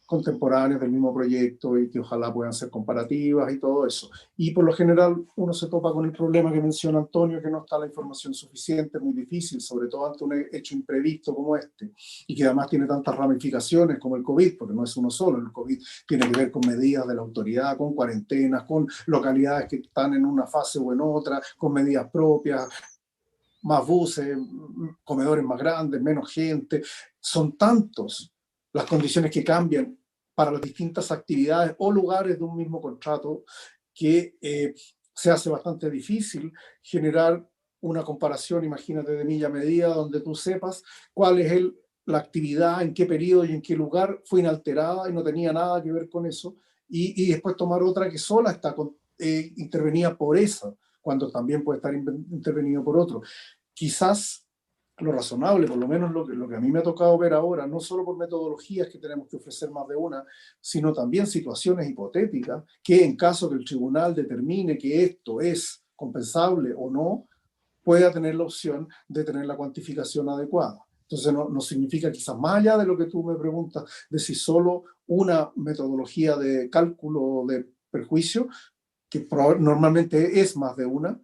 D: contemporáneos del mismo proyecto y que ojalá puedan ser comparativas y todo eso. Y por lo general uno se topa con el problema que menciona Antonio, que no está la información suficiente, es muy difícil, sobre todo ante un hecho imprevisto como este, y que además tiene tantas ramificaciones como el COVID, porque no es uno solo, el COVID tiene que ver con medidas de la autoridad, con cuarentenas, con localidades que están en una fase o en otra, con medidas propias, más buses, comedores más grandes, menos gente, son tantos las condiciones que cambian para las distintas actividades o lugares de un mismo contrato que se hace bastante difícil generar una comparación, imagínate, de milla medida, donde tú sepas cuál es la actividad, en qué periodo y en qué lugar fue inalterada y no tenía nada que ver con eso, y después tomar otra que sola está intervenida por esa, cuando también puede estar intervenido por otro. Quizás lo razonable, por lo menos lo que a mí me ha tocado ver ahora, no solo por metodologías que tenemos que ofrecer más de una, sino también situaciones hipotéticas que en caso que el tribunal determine que esto es compensable o no, pueda tener la opción de tener la cuantificación adecuada. Entonces no significa, quizás más allá de lo que tú me preguntas, de si solo una metodología de cálculo de perjuicio, que normalmente es más de una,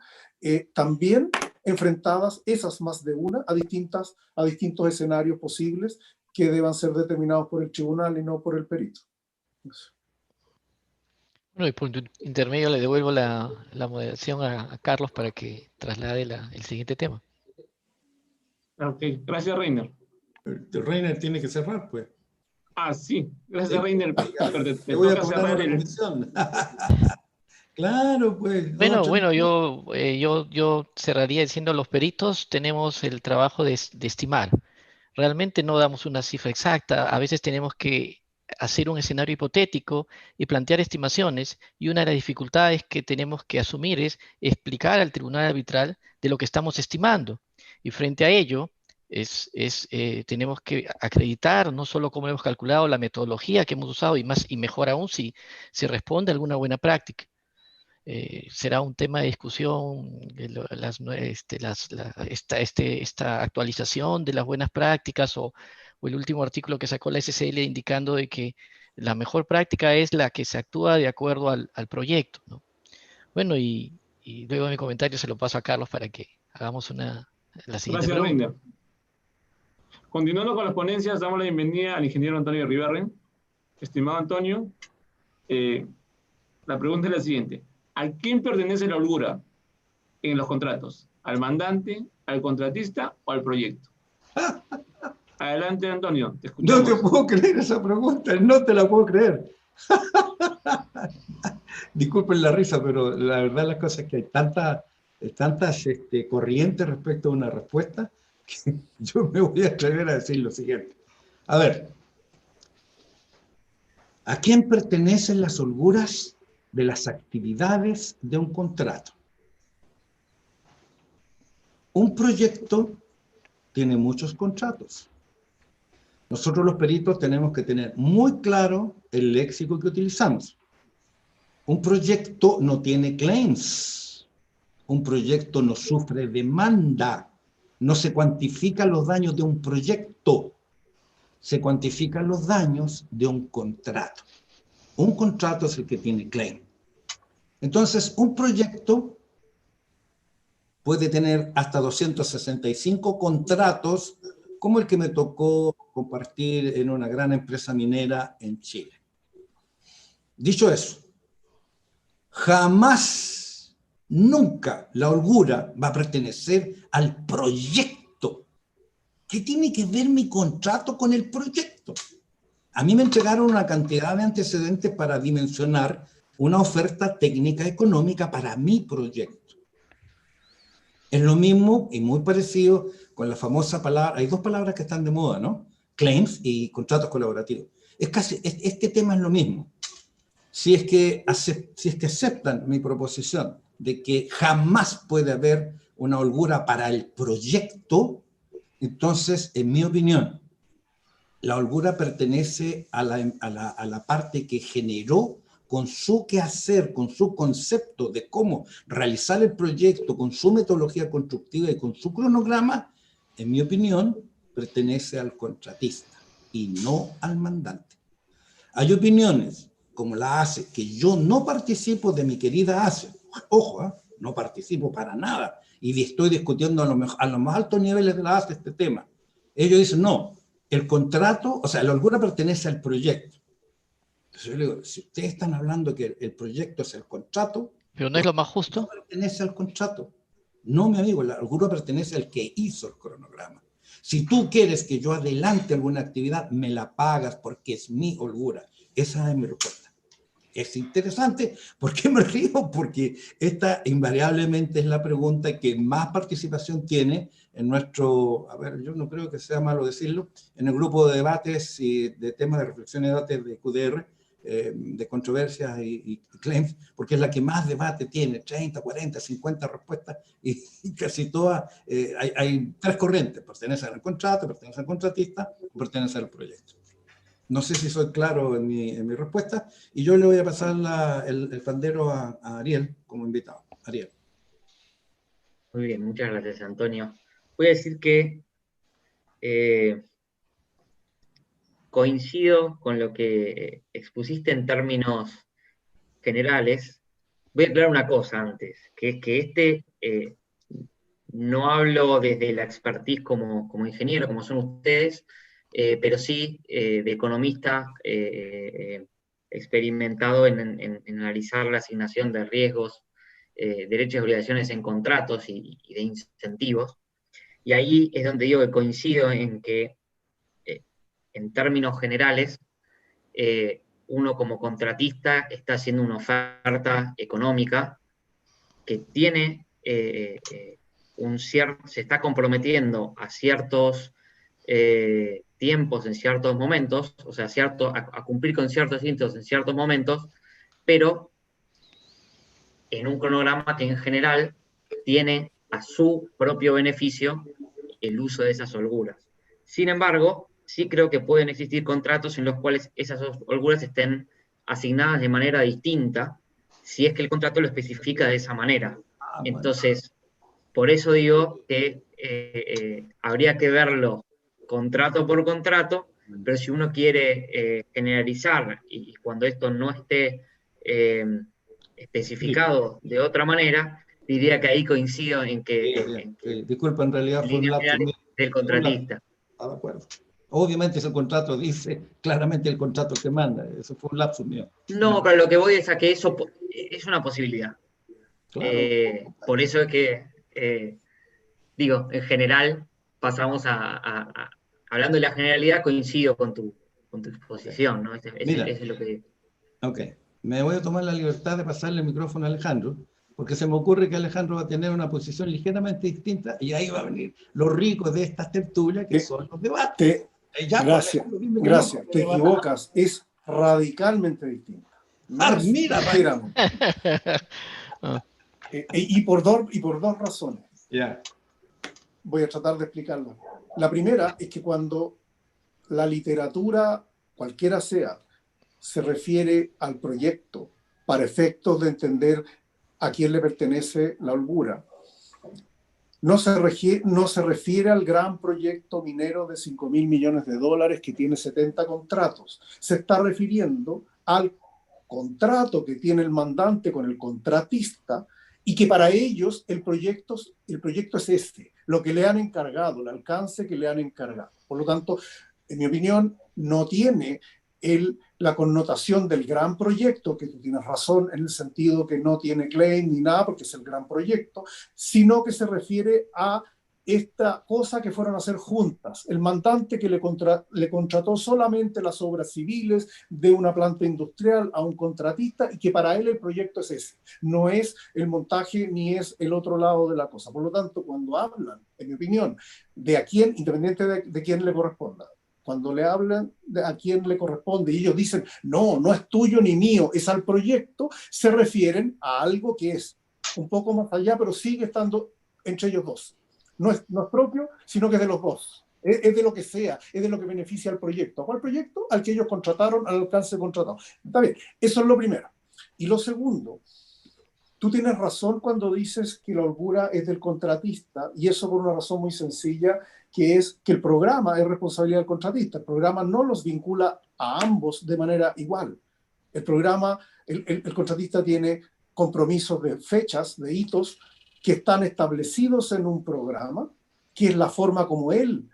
D: también enfrentadas esas más de una a distintos escenarios posibles que deban ser determinados por el tribunal y no por el perito.
E: Bueno, y por intermedio le devuelvo la moderación a Carlos para que traslade el siguiente tema.
A: Ok, gracias, Reiner.
C: Reiner tiene que cerrar, pues.
A: Ah, sí, gracias, Reiner. Pero te
C: voy a
A: toca
C: cobrar
A: cerrar
C: una comisión. Claro, pues.
E: Bueno, yo cerraría diciendo los peritos tenemos el trabajo de estimar. Realmente no damos una cifra exacta. A veces tenemos que hacer un escenario hipotético y plantear estimaciones. Y una de las dificultades que tenemos que asumir es explicar al tribunal arbitral de lo que estamos estimando. Y frente a ello, tenemos que acreditar no solo cómo hemos calculado la metodología que hemos usado y mejor aún si responde a alguna buena práctica. Será un tema de discusión esta actualización de las buenas prácticas o el último artículo que sacó la SCL indicando de que la mejor práctica es la que se actúa de acuerdo al proyecto, ¿no? Bueno, y luego de mi comentario se lo paso a Carlos para que hagamos la siguiente
A: Gracias,
E: pregunta.
A: Reiner. Continuando con las ponencias, damos la bienvenida al ingeniero Antonio Riverren. Estimado Antonio, la pregunta es la siguiente. ¿A quién pertenece la holgura en los contratos? ¿Al mandante, al contratista o al proyecto? Adelante, Antonio, te
C: No te
A: escuchamos.
C: puedo creer esa pregunta, no te la puedo creer. Disculpen la risa, pero la verdad las cosas es que hay tantas corrientes respecto a una respuesta que yo me voy a atrever a decir lo siguiente. A ver, ¿a quién pertenecen las holguras de las actividades de un contrato? Un proyecto tiene muchos contratos. Nosotros los peritos tenemos que tener muy claro el léxico que utilizamos. Un proyecto no tiene claims. Un proyecto no sufre demanda. No se cuantifican los daños de un proyecto. Se cuantifican los daños de un contrato. Un contrato es el que tiene claim. Entonces, un proyecto puede tener hasta 265 contratos, como el que me tocó compartir en una gran empresa minera en Chile. Dicho eso, jamás, nunca la holgura va a pertenecer al proyecto. ¿Qué tiene que ver mi contrato con el proyecto? A mí me entregaron una cantidad de antecedentes para dimensionar una oferta técnica económica para mi proyecto. Es lo mismo y muy parecido con la famosa palabra, hay dos palabras que están de moda, ¿no? Claims y contratos colaborativos. Este tema es lo mismo. Si es que aceptan mi proposición de que jamás puede haber una holgura para el proyecto, entonces, en mi opinión, la holgura pertenece a la parte que generó con su quehacer, con su concepto de cómo realizar el proyecto, con su metodología constructiva y con su cronograma, en mi opinión, pertenece al contratista y no al mandante. Hay opiniones, como la ACE, que yo no participo de mi querida ACE. Ojo, no participo para nada. Y estoy discutiendo a los más altos niveles de la ACE este tema. Ellos dicen, no, el contrato, o sea, la holgura pertenece al proyecto. Entonces yo le digo, si ustedes están hablando que el proyecto es el contrato,
E: Pero no es lo más
C: no
E: justo.
C: pertenece al contrato. No, mi amigo, la holgura pertenece al que hizo el cronograma. Si tú quieres que yo adelante alguna actividad, me la pagas porque es mi holgura. Esa es mi respuesta. Es interesante. ¿Por qué me río? Porque esta invariablemente es la pregunta que más participación tiene en nuestro, a ver, yo no creo que sea malo decirlo, en el grupo de debates y de temas de reflexión y debates de QDR, de controversias y claims, porque es la que más debate tiene, 30, 40, 50 respuestas, y casi todas, hay tres corrientes, pertenecen al contrato, pertenecen al contratista, o pertenecen al proyecto. No sé si soy claro en mi respuesta, y yo le voy a pasar el pandero a Ariel como invitado. Ariel.
B: Muy bien, muchas gracias, Antonio. Voy a decir que coincido con lo que expusiste en términos generales. Voy a aclarar una cosa antes, que es que no hablo desde la expertise como ingeniero, como son ustedes, pero sí de economista experimentado en analizar la asignación de riesgos, derechos y obligaciones en contratos y de incentivos. Y ahí es donde digo que coincido en que, en términos generales, uno como contratista está haciendo una oferta económica que tiene se está comprometiendo a ciertos tiempos en ciertos momentos, o sea, a cumplir con ciertos hitos en ciertos momentos, pero en un cronograma que en general tiene a su propio beneficio el uso de esas holguras. Sin embargo, sí creo que pueden existir contratos en los cuales esas holguras estén asignadas de manera distinta, si es que el contrato lo especifica de esa manera. Entonces, por eso digo que habría que verlo contrato por contrato, pero si uno quiere generalizar y cuando esto no esté especificado de otra manera, diría que ahí coincido en que
C: Disculpa, en realidad fue un
B: líneas
C: lapsus
B: generales
C: mío.
B: del contratista.
C: Ah, de acuerdo. Obviamente ese contrato dice claramente el contrato que manda. Eso fue un lapsus mío.
B: No, pero lo que voy es a que eso es una posibilidad.
C: Claro.
B: Por eso es que, digo, en general pasamos a hablando de la generalidad, coincido con tu exposición, ¿no?
C: Mira.
B: Eso es lo que...
C: Ok, me voy a tomar la libertad de pasarle el micrófono a Alejandro, porque se me ocurre que Alejandro va a tener una posición ligeramente distinta y ahí va a venir los ricos de estas tertulias que son los debates. Ya, pues,
D: Gracias,
C: Alejandro, dime que
D: gracias.
C: no,
D: Te equivocas, es radicalmente distinta. No es
C: mira,
D: ligeramente. Y por dos razones.
C: Ya.
D: Voy a tratar de explicarla. La primera es que cuando la literatura, cualquiera sea, se refiere al proyecto para efectos de entender a quién le pertenece la holgura, no se refiere al gran proyecto minero de $5.000 millones que tiene 70 contratos. Se está refiriendo al contrato que tiene el mandante con el contratista y que para ellos el proyecto es este, lo que le han encargado, el alcance que le han encargado. Por lo tanto, en mi opinión, no tiene la connotación del gran proyecto, que tú tienes razón en el sentido que no tiene claim ni nada porque es el gran proyecto, sino que se refiere a esta cosa que fueron a hacer juntas. El mandante que le contrató solamente las obras civiles de una planta industrial a un contratista y que para él el proyecto es ese. No es el montaje ni es el otro lado de la cosa. Por lo tanto, cuando hablan, en mi opinión, de a quién, independiente de quién le corresponda, cuando le hablan de a quién le corresponde y ellos dicen, no, no es tuyo ni mío, es al proyecto, se refieren a algo que es un poco más allá, pero sigue estando entre ellos dos. No es propio, sino que es de los dos. Es de lo que sea, es de lo que beneficia al proyecto. ¿A cuál proyecto? Al que ellos contrataron, al alcance contratado. Está bien, eso es lo primero. Y lo segundo, tú tienes razón cuando dices que la holgura es del contratista, y eso por una razón muy sencilla, que es que el programa es responsabilidad del contratista. El programa no los vincula a ambos de manera igual. El programa, el contratista tiene compromisos de fechas, de hitos, que están establecidos en un programa, que es la forma como él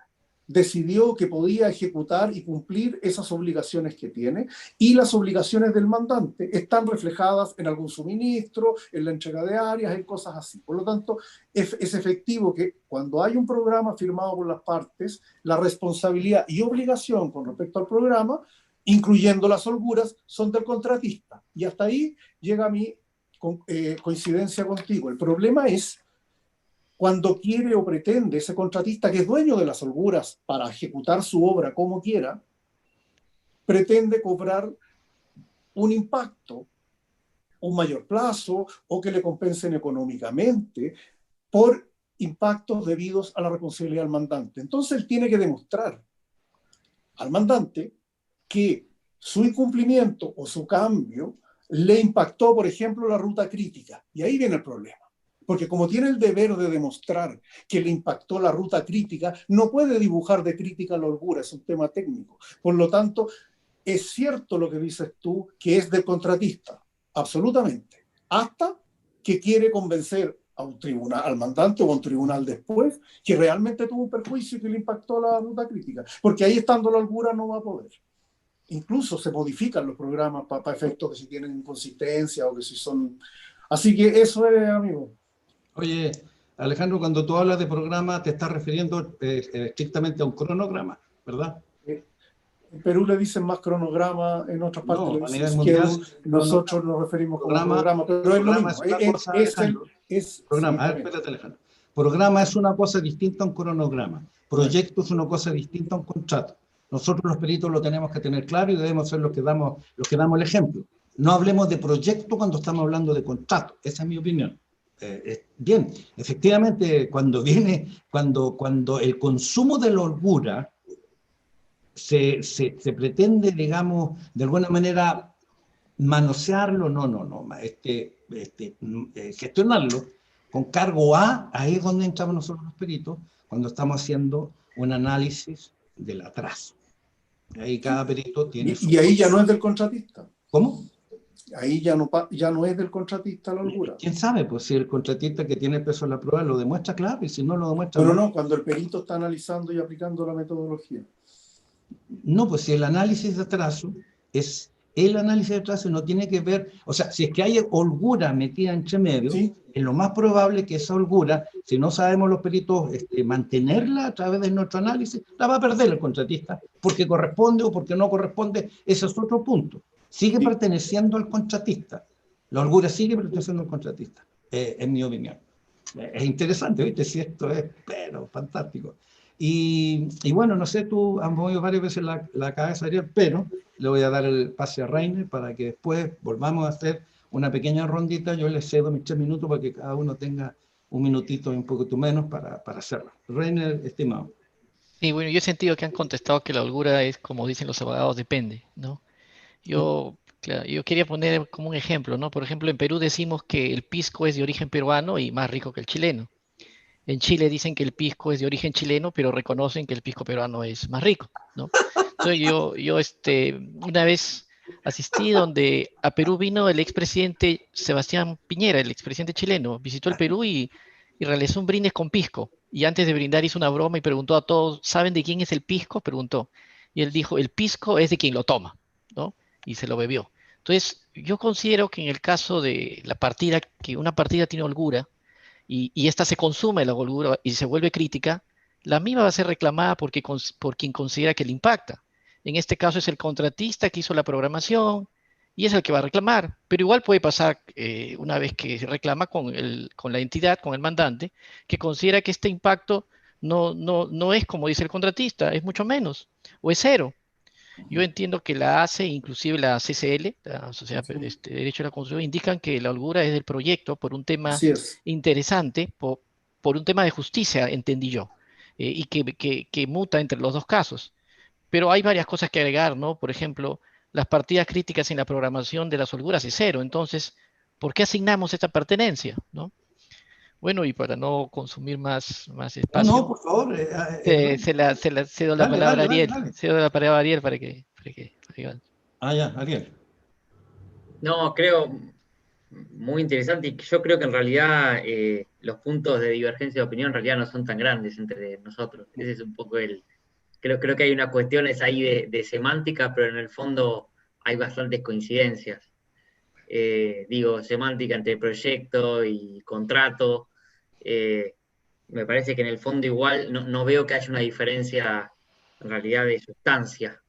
D: decidió que podía ejecutar y cumplir esas obligaciones que tiene, y las obligaciones del mandante están reflejadas en algún suministro, en la entrega de áreas, en cosas así. Por lo tanto, es efectivo que cuando hay un programa firmado por las partes, la responsabilidad y obligación con respecto al programa, incluyendo las holguras, son del contratista. Y hasta ahí llega mi coincidencia contigo. El problema es cuando quiere o pretende ese contratista que es dueño de las holguras para ejecutar su obra como quiera, pretende cobrar un impacto, un mayor plazo o que le compensen económicamente por impactos debidos a la responsabilidad del mandante. Entonces él tiene que demostrar al mandante que su incumplimiento o su cambio le impactó, por ejemplo, la ruta crítica. Y ahí viene el problema. Porque como tiene el deber de demostrar que le impactó la ruta crítica, no puede dibujar de crítica la holgura, es un tema técnico. Por lo tanto, es cierto lo que dices tú, que es del contratista, absolutamente, hasta que quiere convencer a un tribunal, al mandante o a un tribunal después, que realmente tuvo un perjuicio y que le impactó la ruta crítica. Porque ahí estando la holgura no va a poder. Incluso se modifican los programas para efectos que si tienen inconsistencia o que si son... Así que eso es, amigo.
C: Oye, Alejandro, cuando tú hablas de programa te estás refiriendo estrictamente a un cronograma, ¿verdad?
D: En Perú le dicen más cronograma, en otras partes
C: No,
D: le
C: a
D: dicen
C: nivel
D: schedule,
C: mundial,
D: nosotros nos referimos como programa, pero es lo mismo.
C: Es una cosa, Alejandro. Programa, espérate, Alejandro. Programa es una cosa distinta a un cronograma. Proyecto es una cosa distinta a un contrato. Nosotros los peritos lo tenemos que tener claro y debemos ser los que damos el ejemplo. No hablemos de proyecto cuando estamos hablando de contrato. Esa es mi opinión. Bien, efectivamente, cuando el consumo de la holgura se pretende, digamos, de alguna manera manosearlo, gestionarlo con cargo a, ahí es donde entramos nosotros los peritos, cuando estamos haciendo un análisis del atraso. Ahí cada perito tiene su...
D: Y ahí ya no es del contratista.
C: ¿Cómo?
D: Ahí ya no es del contratista la holgura.
C: ¿Quién sabe? Pues si el contratista que tiene el peso de la prueba lo demuestra, claro, y si no lo demuestra...
D: Pero no, cuando el perito está analizando y aplicando la metodología.
C: No, pues si el análisis de atraso es El análisis de trazo no tiene que ver, o sea, si es que hay holgura metida entre medio,
D: Sí.
C: es lo más probable que esa holgura, si no sabemos los peritos mantenerla a través de nuestro análisis, la va a perder el contratista, porque corresponde o porque no corresponde, ese es otro punto. Sigue
D: Sí.
C: perteneciendo al contratista. La holgura sigue perteneciendo al contratista, en mi opinión. Es interesante, ¿viste? Si esto es, pero fantástico. Y bueno, no sé, tú has movido varias veces la cabeza, Ariel, pero le voy a dar el pase a Reiner para que después volvamos a hacer una pequeña rondita. Yo le cedo mis 3 minutos para que cada uno tenga un minutito y un poquito menos para hacerlo. Reiner, estimado.
E: Y bueno, yo he sentido que han contestado que la holgura es, como dicen los abogados, depende, ¿no? Claro, yo quería poner como un ejemplo, ¿no? Por ejemplo, en Perú decimos que el pisco es de origen peruano y más rico que el chileno. En Chile dicen que el pisco es de origen chileno, pero reconocen que el pisco peruano es más rico, ¿no? Entonces una vez asistí donde a Perú vino el expresidente Sebastián Piñera, el expresidente chileno, visitó el Perú y realizó un brindis con pisco. Y antes de brindar hizo una broma y preguntó a todos, ¿saben de quién es el pisco? Preguntó. Y él dijo, el pisco es de quien lo toma, ¿no? Y se lo bebió. Entonces, yo considero que en el caso de la partida, que una partida tiene holgura, y esta se consume la holgura y se vuelve crítica, la misma va a ser reclamada por quien considera que le impacta. En este caso es el contratista que hizo la programación y es el que va a reclamar, pero igual puede pasar una vez que se reclama con la entidad, con el mandante, que considera que este impacto no es como dice el contratista, es mucho menos o es cero. Yo entiendo que la ACE, inclusive la CCL, la Sociedad
D: Sí.
E: de Derecho a la Construcción, indican que la holgura es del proyecto por un tema
D: Así es.
E: interesante, por un tema de justicia, entendí yo, y que muta entre los dos casos. Pero hay varias cosas que agregar, ¿no? Por ejemplo, las partidas críticas en la programación de las holguras es cero. Entonces, ¿por qué asignamos esta pertenencia, ¿no? Bueno, y para no consumir más
C: No, no,
E: espacio,
C: por favor.
E: cedo la
C: Dale,
E: palabra a
C: dale, dale,
E: Ariel.
C: dale.
E: Cedo la palabra a Ariel
C: Ah, ya, Ariel.
B: No, creo muy interesante y yo creo que en realidad los puntos de divergencia de opinión en realidad no son tan grandes entre nosotros. Ese es un poco creo que hay unas cuestiones ahí de semántica, pero en el fondo hay bastantes coincidencias. Digo, semántica entre proyecto y contrato. Eh, Me parece que en el fondo igual no veo que haya una diferencia en realidad de sustancia.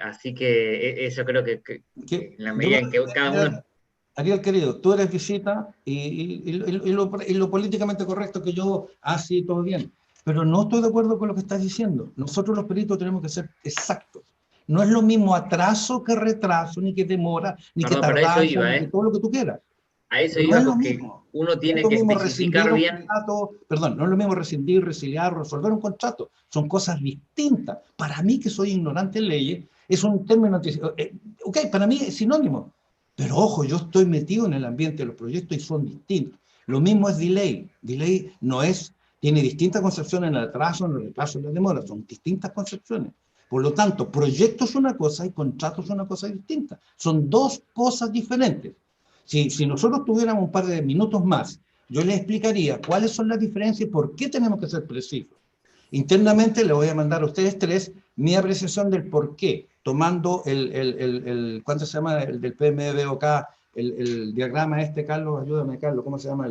B: Así que eso creo que en la
C: Yo,
B: medida en que cada uno...
C: Ariel, querido, tú eres visita y lo políticamente correcto que yo, sí, todo bien, pero no estoy de acuerdo con lo que estás diciendo. Nosotros los peritos tenemos que ser exactos. No es lo mismo atraso que retraso, ni que demora, ni que
B: Perdón, para eso
C: tardanza,
B: iba,
C: ni que
B: ¿eh?
C: todo lo que tú quieras.
B: A eso
C: No
B: iba
C: es lo
B: porque
C: mismo.
B: uno
C: No es
B: tiene
C: lo
B: que
C: mismo
B: especificar
C: rescindir un
B: bien.
C: contrato, perdón, no es lo mismo rescindir, resiliar, resolver un contrato. Son cosas distintas. Para mí, que soy ignorante en leyes, es un término, ok, para mí es sinónimo. Pero ojo, yo estoy metido en el ambiente de los proyectos y son distintos. Lo mismo es delay. Delay no es, tiene distintas concepciones en el atraso, en el retraso, en la demora. Son distintas concepciones. Por lo tanto, proyecto es una cosa y contrato es una cosa distinta. Son dos cosas diferentes. Si nosotros tuviéramos un par de minutos más, yo les explicaría cuáles son las diferencias y por qué tenemos que ser precisos. Internamente le voy a mandar a ustedes tres mi apreciación del por qué, tomando ¿cuánto se llama? El del PMBOK, el diagrama Carlos, ayúdame, Carlos, ¿cómo se llama?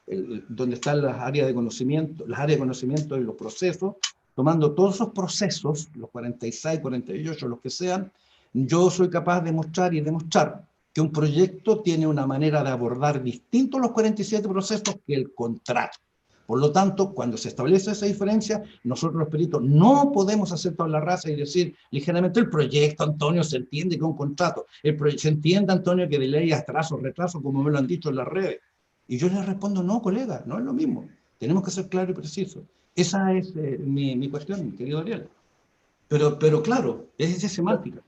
C: Donde están las áreas de conocimiento y los procesos, tomando todos esos procesos, los 46, 48, los que sean, yo soy capaz de mostrar y demostrar que un proyecto tiene una manera de abordar distintos los 47 procesos que el contrato. Por lo tanto, cuando se establece esa diferencia, nosotros los peritos no podemos hacer toda la raza y decir ligeramente el proyecto, Antonio, se entiende que es un contrato. Se entiende, Antonio, que de ley atraso, retraso, como me lo han dicho en las redes. Y yo les respondo, no, colega, no es lo mismo. Tenemos que ser claros y precisos. Esa es mi cuestión, querido Ariel. Pero claro, es de semántica.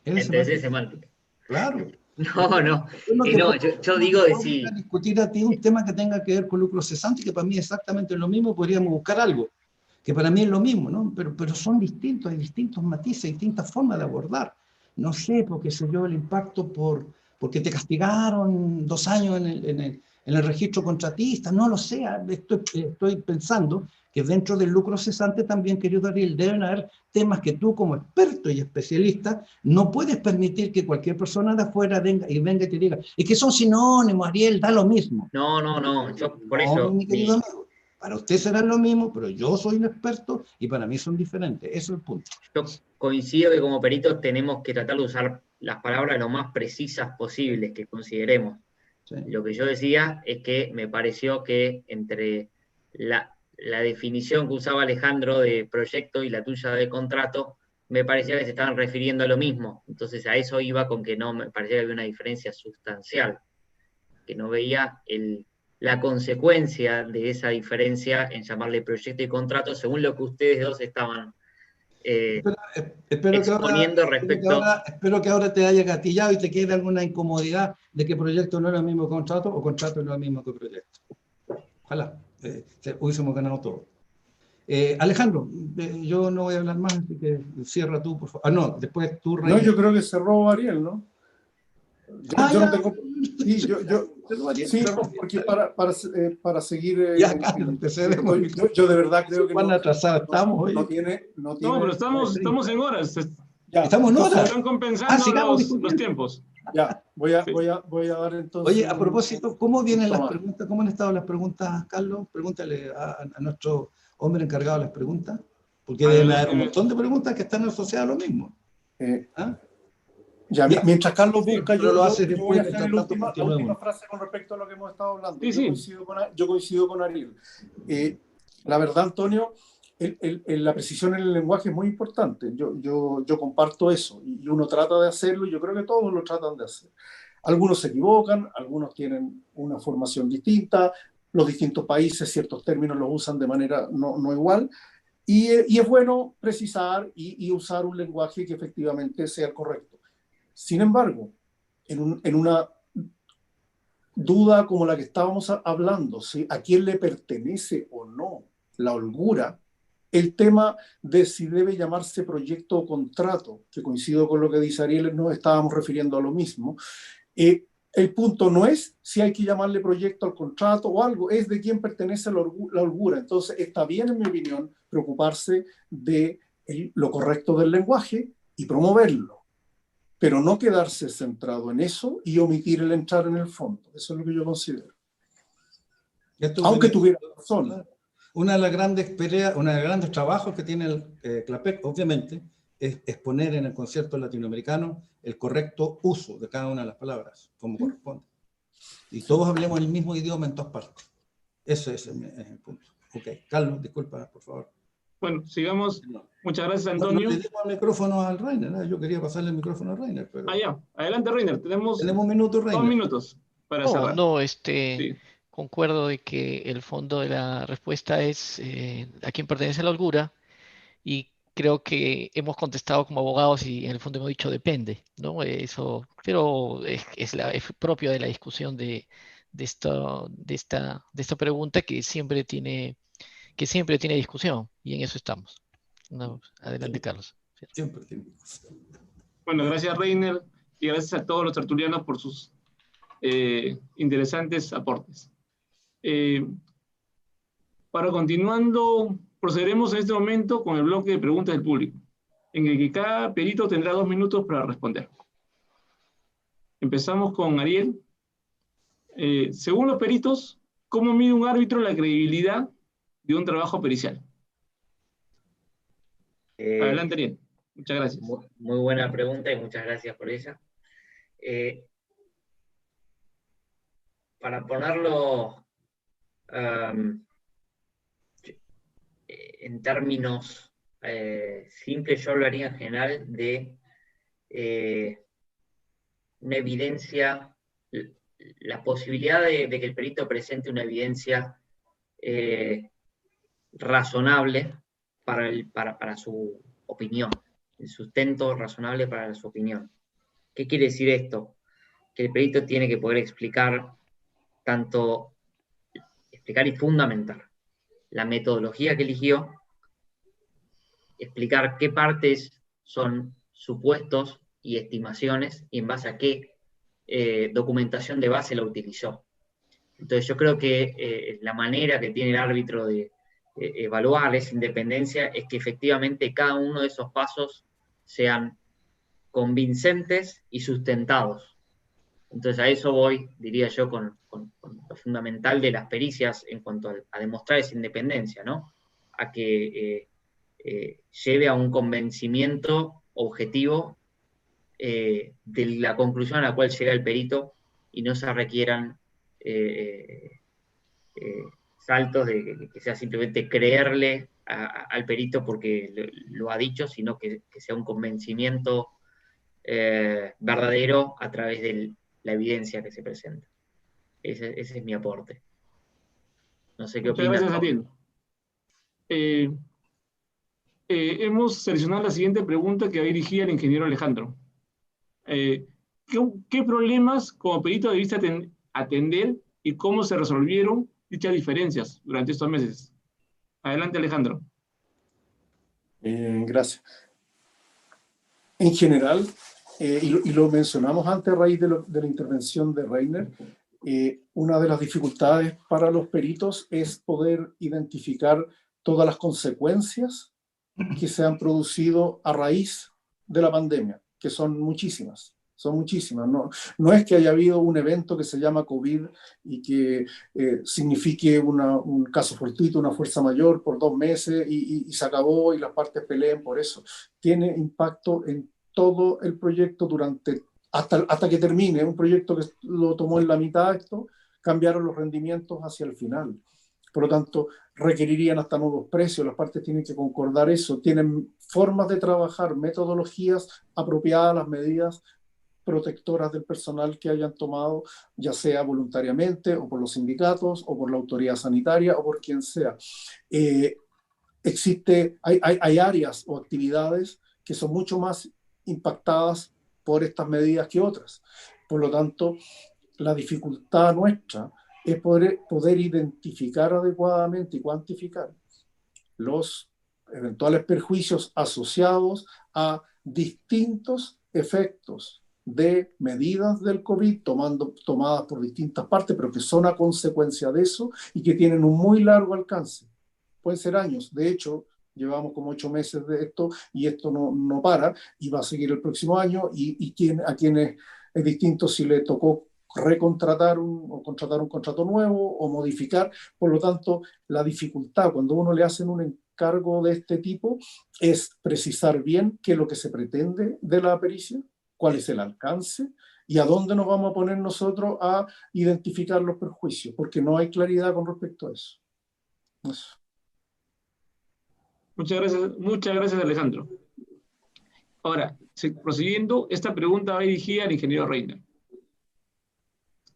C: Es de
B: Entonces,
C: semántica.
B: semántica.
C: Claro.
B: No, no.
C: Yo no te
B: No,
C: puedo,
B: yo digo de
C: no
B: sí.
C: a discutir a ti un tema que tenga que ver con lucro cesante, que para mí es exactamente lo mismo, podríamos buscar algo, que para mí es lo mismo, ¿no? Pero son distintos, hay distintos matices, distintas formas de abordar. No sé, porque se dio el impacto porque te castigaron 2 años en el registro contratista, no lo sé, estoy pensando que dentro del lucro cesante también, querido Ariel, deben haber temas que tú como experto y especialista no puedes permitir que cualquier persona de afuera venga y te diga, es que son sinónimos, Ariel, da lo mismo.
B: No, yo por
C: No,
B: eso,
C: mi querido amigo, para usted serán lo mismo, pero yo soy un experto y para mí son diferentes, ese es el punto.
B: yo coincido que como peritos tenemos que tratar de usar las palabras lo más precisas posibles que consideremos.
C: Sí.
B: Lo que yo decía es que me pareció que entre la definición que usaba Alejandro de proyecto y la tuya de contrato, me parecía que se estaban refiriendo a lo mismo. Entonces a eso iba con que no me parecía que había una diferencia sustancial, que no veía la consecuencia de esa diferencia en llamarle proyecto y contrato según lo que ustedes dos estaban exponiendo respecto.
C: Espero que ahora te haya gatillado y te quede alguna incomodidad de que proyecto no es lo mismo que contrato o contrato no es lo mismo que proyecto. Ojalá, hubiésemos ganado todo. Alejandro, yo no voy a hablar más, así que cierra tú, por favor. Ah, no, después tú, Rey.
D: No, yo creo que cerró Ariel, ¿no? Yo no tengo... Sí, porque para seguir...
C: Ya, Carlos, empecemos.
D: Yo de verdad creo que
C: ¿Cuán atrasados estamos hoy?
D: No tiene...
A: No, pero estamos en horas.
D: Ya,
C: estamos en horas.
A: Están compensando los tiempos.
D: Ya, voy a dar entonces...
C: Oye, a propósito, ¿cómo vienen las preguntas? ¿Cómo han estado las preguntas, Carlos? Pregúntale a nuestro hombre encargado de las preguntas, porque deben haber un montón de preguntas que están asociadas a lo mismo.
D: ¿Ah? Ya, mientras Carlos busca, yo voy a hacer la última frase con respecto a lo que hemos estado hablando.
A: Sí.
D: Yo coincido con Ariel. La verdad, Antonio, la precisión en el lenguaje es muy importante. Yo comparto eso y uno trata de hacerlo y yo creo que todos lo tratan de hacer. Algunos se equivocan, algunos tienen una formación distinta, los distintos países ciertos términos los usan de manera no igual. Y es bueno precisar y usar un lenguaje que efectivamente sea el correcto. Sin embargo, en una duda como la que estábamos hablando, ¿sí? ¿A quién le pertenece o no la holgura? El tema de si debe llamarse proyecto o contrato, que coincido con lo que dice Ariel, nos estábamos refiriendo a lo mismo. El punto no es si hay que llamarle proyecto al contrato o algo, es de quién pertenece la holgura. Entonces, está bien, en mi opinión, preocuparse de lo correcto del lenguaje y promoverlo, pero no quedarse centrado en eso y omitir el entrar en el fondo. Eso es lo que yo considero. Aunque tuviera razón.
C: Una de las grandes peleas, uno de los grandes trabajos que tiene el CLAPEC, obviamente, es poner en el concierto latinoamericano el correcto uso de cada una de las palabras, como corresponde. Y todos hablemos el mismo idioma en todas partes. Ese es el punto. Ok, Carlos, disculpa, por favor.
A: Bueno, sigamos. Muchas gracias, Antonio.
C: No le dimos el micrófono al Reiner, ¿no? Yo quería pasarle el micrófono al Reiner. Pero...
A: ya. Adelante, Reiner. Tenemos
C: un minuto, Reiner.
A: 2 minutos para cerrar.
E: Sí. Concuerdo de que el fondo de la respuesta es a quién pertenece la holgura, y creo que hemos contestado como abogados y en el fondo hemos dicho depende, ¿no? Eso, pero es propio de la discusión de esta pregunta que siempre tiene discusión, y en eso estamos. No, adelante, Carlos.
C: Siempre tiene discusión.
A: Bueno, gracias, Reiner, y gracias a todos los tertulianos por sus interesantes aportes. Para continuando, procederemos en este momento con el bloque de preguntas del público, en el que cada perito tendrá 2 minutos para responder. Empezamos con Ariel. Según los peritos, ¿cómo mide un árbitro la credibilidad de un trabajo pericial? Adelante, Ariel. Muchas gracias.
B: Muy buena pregunta y muchas gracias por ella. Para ponerlo en términos simples, yo hablaría en general de una evidencia, la posibilidad de que el perito presente una evidencia razonable para su opinión, el sustento razonable para su opinión. ¿Qué quiere decir esto? Que el perito tiene que poder explicar y fundamentar la metodología que eligió, explicar qué partes son supuestos y estimaciones y en base a qué documentación de base la utilizó. Entonces yo creo que la manera que tiene el árbitro de evaluar esa independencia es que efectivamente cada uno de esos pasos sean convincentes y sustentados. Entonces a eso voy, diría yo, con lo fundamental de las pericias en cuanto a demostrar esa independencia, ¿no? A que lleve a un convencimiento objetivo de la conclusión a la cual llega el perito y no se requieran saltos de que sea simplemente creerle al perito porque lo ha dicho, sino que sea un convencimiento verdadero a través de la evidencia que se presenta. Ese es mi aporte. No sé qué
A: Muchas
B: opinas.
A: gracias, Ariel. Hemos seleccionado la siguiente pregunta que va dirigida al ingeniero Alejandro. ¿Qué problemas como perito debiste atender y cómo se resolvieron dichas diferencias durante estos meses? Adelante, Alejandro.
D: Gracias. En general, y lo mencionamos antes a raíz de la intervención de Reiner, una de las dificultades para los peritos es poder identificar todas las consecuencias que se han producido a raíz de la pandemia, que son muchísimas. Son muchísimas. No es que haya habido un evento que se llama COVID y que signifique un caso fortuito, una fuerza mayor por 2 meses y se acabó y las partes peleen por eso. Tiene impacto en todo el proyecto hasta que termine. Un proyecto que lo tomó en la mitad, cambiaron los rendimientos hacia el final. Por lo tanto, requerirían hasta nuevos precios, las partes tienen que concordar eso, tienen formas de trabajar, metodologías apropiadas a las medidas protectoras del personal que hayan tomado, ya sea voluntariamente o por los sindicatos o por la autoridad sanitaria o por quien sea. Hay áreas o actividades que son mucho más impactadas por estas medidas que otras. Por lo tanto, la dificultad nuestra es poder identificar adecuadamente y cuantificar los eventuales perjuicios asociados a distintos efectos de medidas del COVID tomadas por distintas partes, pero que son a consecuencia de eso y que tienen un muy largo alcance. Pueden ser años. De hecho, llevamos como 8 meses de esto y esto no para y va a seguir el próximo año a quienes es distinto si le tocó recontratar o contratar un contrato nuevo o modificar. Por lo tanto, la dificultad cuando uno le hacen un encargo de este tipo es precisar bien qué es lo que se pretende de la pericia, cuál es el alcance y a dónde nos vamos a poner nosotros a identificar los perjuicios, porque no hay claridad con respecto a eso.
A: Muchas gracias, Alejandro. Ahora, prosiguiendo, esta pregunta va dirigida al ingeniero Reiner.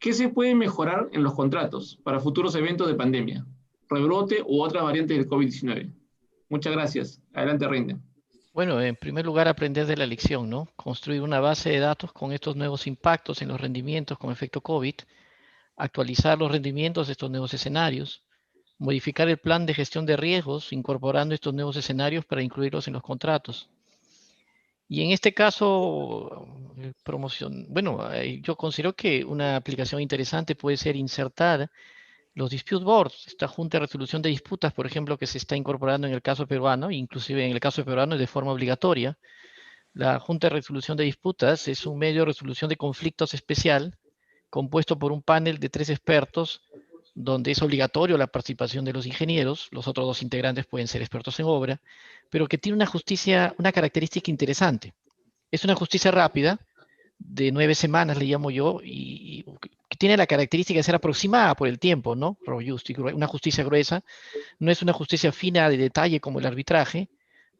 A: ¿Qué se puede mejorar en los contratos para futuros eventos de pandemia, rebrote u otras variantes del COVID-19? Muchas gracias. Adelante, Reiner.
E: Bueno, en primer lugar, aprender de la lección, ¿no? Construir una base de datos con estos nuevos impactos en los rendimientos con efecto COVID, actualizar los rendimientos de estos nuevos escenarios, modificar el plan de gestión de riesgos, incorporando estos nuevos escenarios para incluirlos en los contratos. Y en este caso, yo considero que una aplicación interesante puede ser insertar los dispute boards, esta junta de resolución de disputas, por ejemplo, que se está incorporando en el caso peruano, inclusive en el caso peruano es de forma obligatoria. La junta de resolución de disputas es un medio de resolución de conflictos especial, compuesto por un panel de 3 expertos, donde es obligatorio la participación de los ingenieros, los otros 2 integrantes pueden ser expertos en obra, pero que tiene una característica interesante. Es una justicia rápida, de 9 semanas le llamo yo, y que tiene la característica de ser aproximada por el tiempo, ¿no? Una justicia gruesa, no es una justicia fina de detalle como el arbitraje,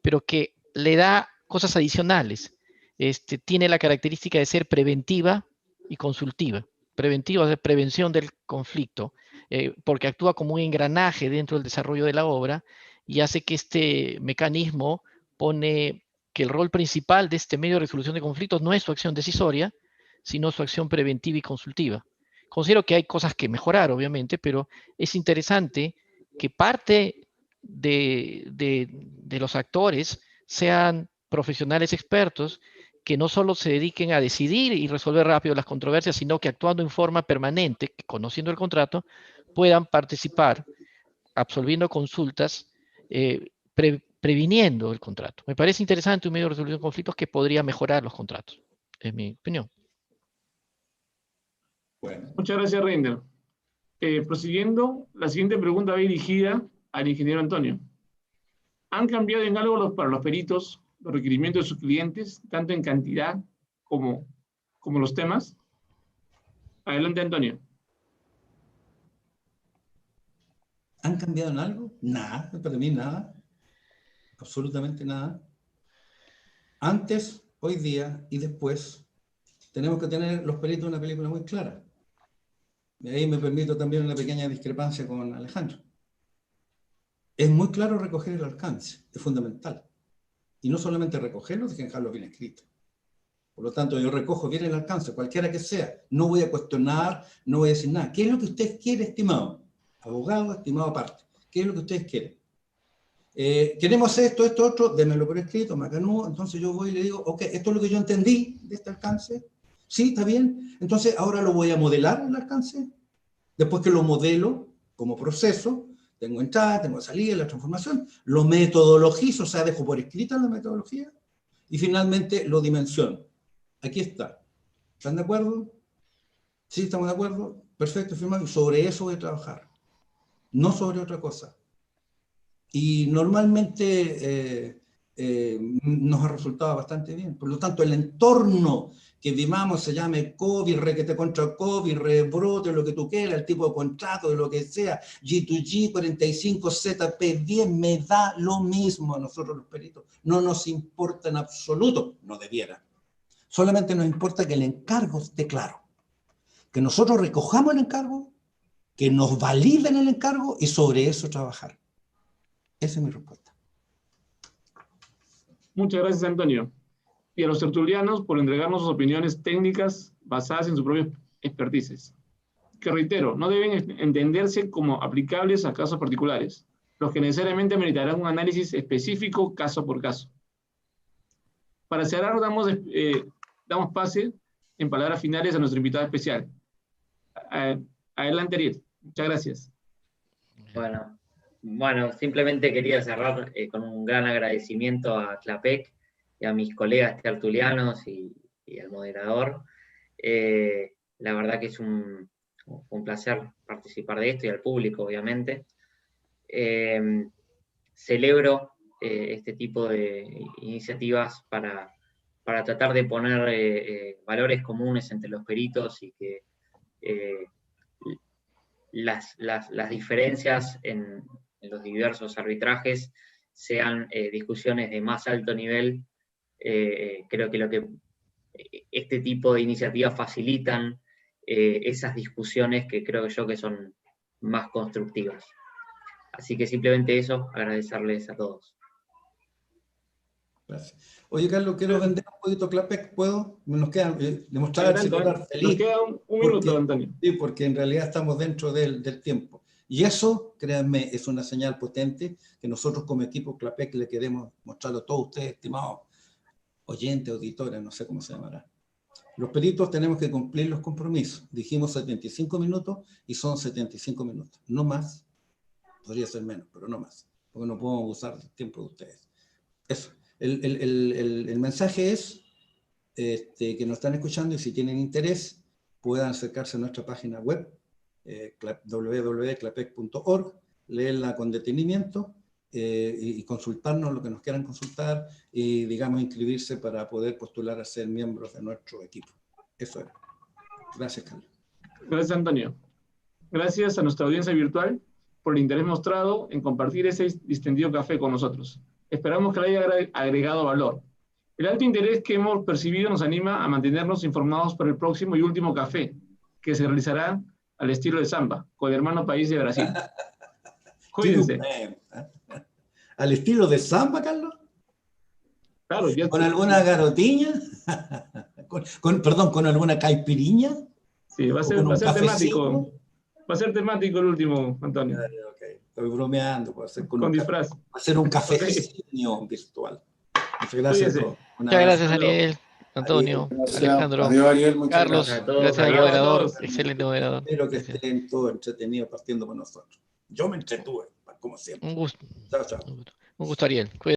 E: pero que le da cosas adicionales. Tiene la característica de ser preventiva y consultiva. Preventiva es prevención del conflicto, porque actúa como un engranaje dentro del desarrollo de la obra y hace que este mecanismo pone que el rol principal de este medio de resolución de conflictos no es su acción decisoria, sino su acción preventiva y consultiva. Considero que hay cosas que mejorar, obviamente, pero es interesante que parte de los actores sean profesionales expertos que no solo se dediquen a decidir y resolver rápido las controversias, sino que actuando en forma permanente, conociendo el contrato, puedan participar, absolviendo consultas previniendo el contrato. Me parece interesante un medio de resolución de conflictos que podría mejorar los contratos, en mi opinión.
C: Bueno,
A: Muchas gracias, Reiner. Prosiguiendo, la siguiente pregunta va dirigida al ingeniero Antonio. ¿Han cambiado en algo para los peritos los requerimientos de sus clientes, tanto en cantidad como los temas? Adelante, Antonio.
C: ¿han cambiado en algo? Nada, para mí nada. Absolutamente nada. Antes, hoy día y después, tenemos que tener los peritos una película muy clara. Y ahí me permito también una pequeña discrepancia con Alejandro. Es muy claro recoger el alcance, es fundamental. Y no solamente recogerlo, hay que dejarlo bien escrito. Por lo tanto, yo recojo bien el alcance, cualquiera que sea. No voy a cuestionar, no voy a decir nada. ¿Qué es lo que usted quiere, estimado? Abogado, estimado aparte. ¿Qué es lo que ustedes quieren? Queremos hacer esto, otro, démelo por escrito, macanudo. Entonces yo voy y le digo, ok, esto es lo que yo entendí de este alcance. Sí, está bien. Entonces ahora lo voy a modelar el alcance. Después que lo modelo como proceso, tengo entrada, tengo salida, la transformación, lo metodologizo, o sea, dejo por escrita la metodología, y finalmente lo dimensiono. Aquí está. ¿Están de acuerdo? Sí, estamos de acuerdo. Perfecto, firmado. Y sobre eso voy a trabajar. No sobre otra cosa. Y normalmente nos ha resultado bastante bien. Por lo tanto, el entorno que vivamos, se llame COVID, requete contra COVID, rebrote, lo que tú quieras, el tipo de contrato, de lo que sea, G2G, 45, ZP10, me da lo mismo a nosotros los peritos. No nos importa en absoluto, no debiera. Solamente nos importa que el encargo esté claro. Que nosotros recojamos el encargo, que nos validen el encargo y sobre eso trabajar. Esa es mi respuesta.
A: Muchas gracias, Antonio. Y a los tertulianos por entregarnos sus opiniones técnicas basadas en sus propios expertices, que reitero, no deben entenderse como aplicables a casos particulares, los que necesariamente meritarán un análisis específico caso por caso. Para cerrar, damos pase en palabras finales a nuestro invitado especial. Adelante, Ariel. Muchas gracias.
B: Bueno, simplemente quería cerrar con un gran agradecimiento a Clapec y a mis colegas tertulianos y al moderador. La verdad que es un placer participar de esto y al público, obviamente. Celebro este tipo de iniciativas para tratar de poner valores comunes entre los peritos y que las diferencias en los diversos arbitrajes sean discusiones de más alto nivel. Creo que este tipo de iniciativas facilitan esas discusiones que creo yo que son más constructivas. Así que simplemente eso, agradecerles a todos.
C: Gracias. Oye, Carlos, quiero vender un poquito Clapec, ¿puedo? Nos queda demostrar el celular feliz.
A: Nos queda un minuto, Antonio.
C: Sí, porque en realidad estamos dentro del tiempo. Y eso, créanme, es una señal potente que nosotros como equipo Clapec le queremos mostrarlo a todos ustedes, estimados oyentes, auditores, no sé cómo se llamará. Los peritos tenemos que cumplir los compromisos. Dijimos 75 minutos y son 75 minutos. No más. Podría ser menos, pero no más. Porque no podemos usar el tiempo de ustedes. Eso. El mensaje es que nos están escuchando y si tienen interés puedan acercarse a nuestra página web www.clapec.org, leerla con detenimiento y consultarnos lo que nos quieran consultar y, digamos, inscribirse para poder postular a ser miembros de nuestro equipo. Eso era. Gracias, Carlos.
A: Gracias, Antonio. Gracias a nuestra audiencia virtual por el interés mostrado en compartir ese distendido café con nosotros. Esperamos que le haya agregado valor. El alto interés que hemos percibido nos anima a mantenernos informados para el próximo y último café, que se realizará al estilo de samba, con el hermano país de Brasil. Cuídense.
C: ¿Al estilo de samba, Carlos?
A: Claro, ya
C: ¿Con alguna garotiña? ¿Con alguna caipiriña?
A: Sí, va a ser temático. Va a ser temático el último, Antonio.
C: Okay. Estoy bromeando.
A: Con disfraz.
C: Va a ser un cafecinio virtual. Muchas gracias a todos.
E: Muchas gracias, Ariel, Antonio, Alejandro.
D: Adiós, Ariel. Muchas
E: Carlos, gracias al moderador. Excelente moderador.
C: Espero que estén todos entretenidos partiendo con nosotros. Yo me entretuve. como siempre.
E: Un gusto.
C: Chao, chao.
E: Un gusto, Ariel. Cuídate.